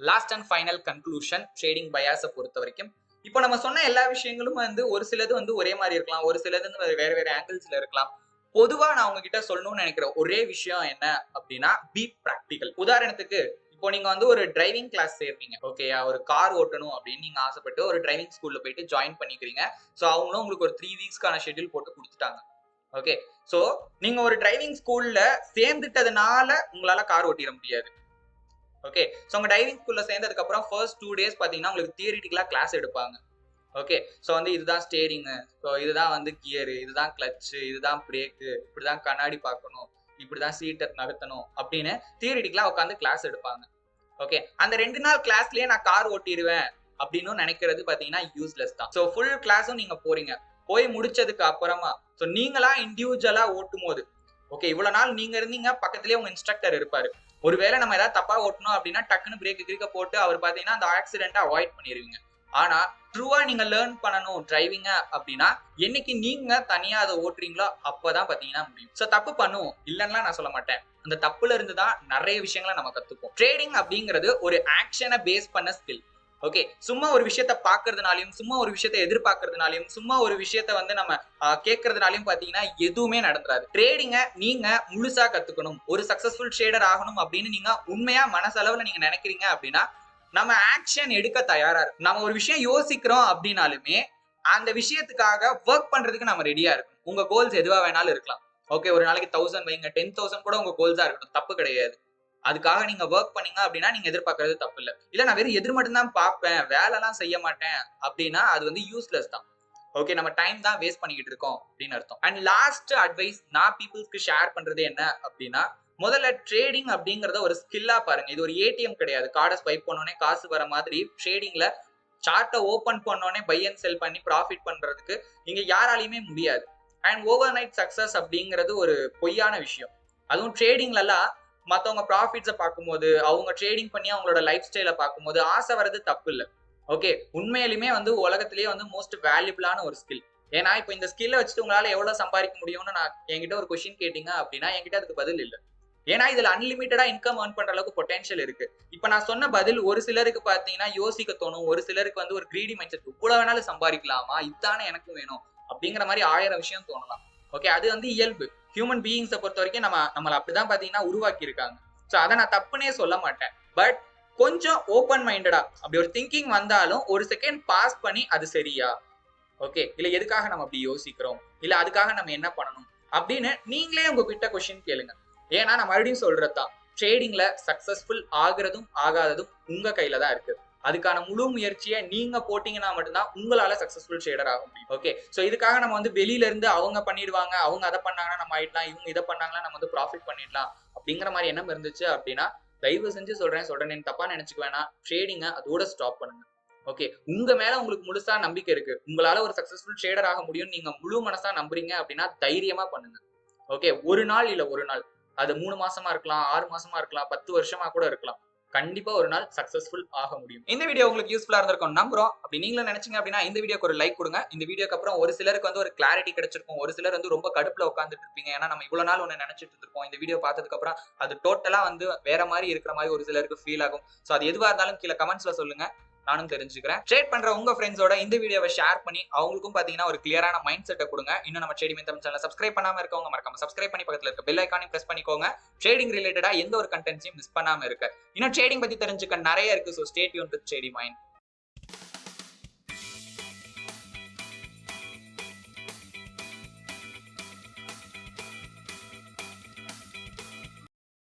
Last and final conclusion trading பயாஸை பொறுத்த வரைக்கும், இப்போ நம்ம சொன்ன எல்லா விஷயங்களும் வந்து ஒரு சிலது வந்து ஒரே மாதிரி இருக்கலாம், ஒரு சிலது வந்து வேற வேற ஆங்கிள்ஸ்ல இருக்கலாம். பொதுவா நான் உங்ககிட்ட சொல்லணும்னு நினைக்கிற ஒரே விஷயம் என்ன அப்படின்னா பி பிராக்டிகல். உதாரணத்துக்கு இப்போ நீங்க வந்து ஒரு டிரைவிங் கிளாஸ் சேர்றீங்க, ஓகேயா, ஒரு கார் ஓட்டணும் அப்படின்னு நீங்க ஆசைப்பட்டு ஒரு டிரைவிங் ஸ்கூல்ல போயிட்டு ஜாயின் பண்ணிக்கிறீங்க. ஸோ அவங்களும் உங்களுக்கு ஒரு 3 வீக்ஸ்க்கான ஷெட்யூல் போட்டு கொடுத்துட்டாங்க. ஓகே, ஸோ நீங்க ஒரு டிரைவிங் ஸ்கூல்ல சேர்ந்துட்டதுனால உங்களால கார் ஓட்டிட முடியாது. ஓகே, ஸோ உங்க டிரைவிங் ஸ்கூல்ல சேர்ந்ததுக்கு அப்புறம் ஃபர்ஸ்ட் 2 days பாத்தீங்கன்னா உங்களுக்கு தியரிட்டிக்கலா கிளாஸ் எடுப்பாங்க. ஓகே, ஸோ வந்து இதுதான் ஸ்டேரிங்கு, ஸோ இதுதான் வந்து கியரு, இதுதான் கிளச்சு, இதுதான் பிரேக்கு, இப்படிதான் கண்ணாடி பார்க்கணும், இப்படிதான் சீட்டை நடத்தணும் அப்படின்னு தியரிட்டிக்கலா உட்காந்து கிளாஸ் எடுப்பாங்க. ஓகே, அந்த 2 நாள் கிளாஸ்லயே நான் கார் ஓட்டிடுவேன் அப்படின்னு நினைக்கிறது பாத்தீங்கன்னா யூஸ்லெஸ் தான். ஸோ ஃபுல் கிளாஸும் நீங்க போறீங்க, போய் முடிச்சதுக்கு அப்புறமா ஸோ நீங்களா இண்டிவிஜுவலா ஓட்டும் போது, ஓகே, இவ்வளவு நாள் நீங்க இருந்தீங்க, பக்கத்துலயே உங்க இன்ஸ்ட்ரக்டர் இருப்பாரு. ஒருவேளை நம்ம ஏதாவது தப்பா ஓட்டணும் அப்படின்னா டக்குன்னு பிரேக் கிரிக்க போட்டு அவர் பாத்தீங்கன்னா அந்த ஆக்சிடென்ட்டை அவாய்ட் பண்ணிடுவீங்க. ஆனா ட்ரூவா நீங்க லேர்ன் பண்ணணும் டிரைவிங்க அப்படின்னா என்னைக்கு நீங்க தனியா அதை ஓட்டுறீங்களோ அப்பதான் பாத்தீங்கன்னா முடியும். சோ தப்பு பண்ணுவோம் இல்லைன்னா நான் சொல்ல மாட்டேன், அந்த தப்புல இருந்து தான் நிறைய விஷயங்களை நம்ம கத்துப்போம். ட்ரேடிங் அப்படிங்கிறது ஒரு ஆக்ஷனை பேஸ் பண்ண ஸ்கில். ஓகே, சும்மா ஒரு விஷயத்த பாக்குறதுனாலையும், சும்மா ஒரு விஷயத்த எதிர்பார்க்கறதுனாலையும், சும்மா ஒரு விஷயத்த வந்து நம்ம கேட்கறதுனாலையும் பாத்தீங்கன்னா எதுவுமே நடந்துராது. ட்ரேடிங்க நீங்க முழுசா கத்துக்கணும், ஒரு சக்சஸ்ஃபுல் ட்ரேடர் ஆகணும் அப்படின்னு நீங்க உண்மையா மனசளவுல நீங்க நினைக்கிறீங்க அப்படின்னா நம்ம ஆக்ஷன் எடுக்க தயாரா இருக்கும். நம்ம ஒரு விஷயம் யோசிக்கிறோம் அப்படின்னாலுமே அந்த விஷயத்துக்காக ஒர்க் பண்றதுக்கு நம்ம ரெடியா இருக்கணும். உங்க கோல்ஸ் எதுவா வேணாலும் இருக்கலாம். ஓகே, ஒரு நாளைக்கு 1000 வைங்க, 10,000 கூட உங்க கோல்ஸா இருக்கட்டும், தப்பு கிடையாது. அதுக்காக நீங்க ஒர்க் பண்ணீங்க அப்படின்னா நீங்க எதிர்பார்க்கறது தப்பு இல்ல. இல்ல நான் வெறும் எதிர் மட்டும் தான் பார்ப்பேன், வேலை எல்லாம் செய்ய மாட்டேன் அப்படின்னா அது வந்து யூஸ்லெஸ் தான். ஓகே, நம்ம டைம் தான் வேஸ்ட் பண்ணிக்கிட்டு இருக்கோம் அப்படின்னு அர்த்தம். அண்ட் லாஸ்ட் அட்வைஸ் நான் பீப்புள்ஸ்க்கு ஷேர் பண்றது என்ன அப்படின்னா, முதல்ல ட்ரேடிங் அப்படிங்கறத ஒரு ஸ்கில்லா பாருங்க. இது ஒரு ஏடிஎம் கிடையாது, கார்டை ஸ்வைப் பண்ணோனே காசு வர மாதிரி. ட்ரேடிங்ல சார்ட்டை ஓபன் பண்ணோனே பை அண்ட் செல் பண்ணி ப்ராஃபிட் பண்றதுக்கு இங்க யாராலையுமே முடியாது. அண்ட் ஓவர் நைட் சக்சஸ் அப்படிங்கிறது ஒரு பொய்யான விஷயம். அதுவும் ட்ரேடிங்ல எல்லாம் மத்தவங்க ப்ராஃபிட்ஸை பார்க்கும்போது, அவங்க ட்ரேடிங் பண்ணி அவங்களோட லைஃப் ஸ்டைலை பார்க்கும்போது ஆசை வர்றது தப்பு இல்லை. ஓகே, உண்மையிலுமே வந்து உலகத்திலேயே வந்து மோஸ்ட் வேல்யூபிளான ஒரு ஸ்கில். ஏன்னா இப்போ இந்த ஸ்கில்லை வச்சுட்டு உங்களால எவ்வளவு சம்பாதிக்க முடியும்னு நான் என்கிட்ட ஒரு கொஸ்டின் கேட்டீங்க அப்படின்னா என்கிட்ட அதுக்கு பதில் இல்லை. ஏன்னா இதுல அன்லிமிட்டடா இன்கம் ஏர்ன் பண்ற அளவுக்கு பொட்டன்ஷியல் இருக்கு. இப்ப நான் சொன்ன பதில் ஒரு சிலருக்கு பாத்தீங்கன்னா யோசிக்க தோணும், ஒரு சிலருக்கு வந்து ஒரு கிரீடி மைண்ட் செட், இவ்வளவு வேணாலும் சம்பாதிக்கலாமா, இதுதானே எனக்கும் வேணும் அப்படிங்கிற மாதிரி 1000 விஷயம் தோணலாம். ஓகே, அது வந்து இயல்பு. ஹியூமன் பீயிங்ஸை பொறுத்த வரைக்கும் நம்மள அப்படிதான் பாத்தீங்கன்னா உருவாக்கி இருக்காங்க. சோ அதை நான் தப்புனே சொல்ல மாட்டேன். பட் கொஞ்சம் ஓப்பன் மைண்டடா அப்படி ஒரு திங்கிங் வந்தாலும் ஒரு செகண்ட் பாஸ் பண்ணி அது சரியா, ஓகே, இல்ல எதுக்காக நம்ம அப்படி யோசிக்கிறோம், இல்ல அதுக்காக நம்ம என்ன பண்ணணும் அப்படின்னு நீங்களே உங்ககிட்ட கொஸ்டின் கேளுங்க. ஏன்னா நான் மறுபடியும் சொல்றதுதான், ட்ரேடிங்ல சக்சஸ்ஃபுல் ஆகுறதும் ஆகாததும் உங்க கையில தான் இருக்கு. அதுக்கான முழு முயற்சியை நீங்க போட்டீங்கன்னா மட்டும்தான் உங்களால சக்சஸ்ஃபுல் ட்ரேடர் ஆக முடியும். ஓகே, சோ இதுக்காக நம்ம வந்து வெளியில இருந்து அவங்க பண்ணிடுவாங்க, அவங்க அதை பண்ணாங்கன்னா நம்ம ஆயிடலாம், இவங்க இதை பண்ணாங்கன்னா நம்ம வந்து ப்ராஃபிட் பண்ணிடலாம் அப்படிங்கிற மாதிரி எண்ணம் இருந்துச்சு அப்படின்னா தயவு செஞ்சு சொல்றேன் தப்பா நினைச்சுக்க வேணாம், ட்ரேடிங்க அதோட ஸ்டாப் பண்ணுங்க. ஓகே, உங்க மேல உங்களுக்கு முழுசா நம்பிக்கை இருக்கு, உங்களால ஒரு சக்சஸ்ஃபுல் ட்ரேடர் ஆக முடியும், நீங்க முழு மனசா நம்புறீங்க அப்படின்னா தைரியமா பண்ணுங்க. ஓகே, ஒரு நாள் இல்ல ஒரு நாள், அது 3 மாசமா இருக்கலாம், 6 மாசமா இருக்கலாம், 10 வருஷமா கூட இருக்கலாம், கண்டிப்பா ஒரு நாள் சக்சஸ்ஃபுல் ஆக முடியும். இந்த வீடியோ உங்களுக்கு யூஸ்ஃபுல்லா இருந்திருக்கும் நம்புறோம். அப்படி நீங்களும் நினைச்சீங்க அப்படின்னா இந்த வீடியோக்கு ஒரு லைக் கொடுங்க. இந்த வீடியோக்கு அப்புறம் ஒரு சிலருக்கு வந்து ஒரு கிளாரிட்டி கிடைச்சிருக்கும், ஒரு சிலர் வந்து ரொம்ப கடுப்புல உட்காந்துட்டு இருப்பீங்க. ஏன்னா நம்ம இவ்வளவு நாள் ஒண்ணு நினைச்சிட்டு இருந்திருப்போம், இந்த வீடியோ பார்த்ததுக்கு அப்புறம் அது டோட்டலா வந்து வேற மாதிரி இருக்கிற மாதிரி ஒரு சிலருக்கு ஃபீல் ஆகும். சோ அது எதுவா இருந்தாலும் கீழே கமெண்ட்ஸ்ல சொல்லுங்க, நானும் தெரிஞ்சுக்கிறேன். ட்ரேட் பண்ற உங்க ஃப்ரெண்ட்ஸோட இந்த வீடியோவை ஷேர் பண்ணி அவங்களுக்கும் பாத்தீங்கன்னா ஒரு கிளியரான மைண்ட் செட்டை கொடுங்க. இன்னும் நம்ம ட்ரேடிங் தமிழ் சேனலை சப்ஸ்கிரைப் பண்ணாம இருக்கவங்க மறக்காம சப்ஸ்கிரைப் பண்ணி பக்கத்துல இருக்க பெல் ஐகானையும் பிரஸ் பண்ணிக்கோங்க. ட்ரேடிங் ரிலேட்டடா எந்த ஒரு கண்டென்ட்ஸையும் மிஸ் பண்ணாம இருக்க. இன்னும் ட்ரேடிங் பத்தி தெரிஞ்சுக்க நிறைய இருக்கு. So stay tune with trading mind.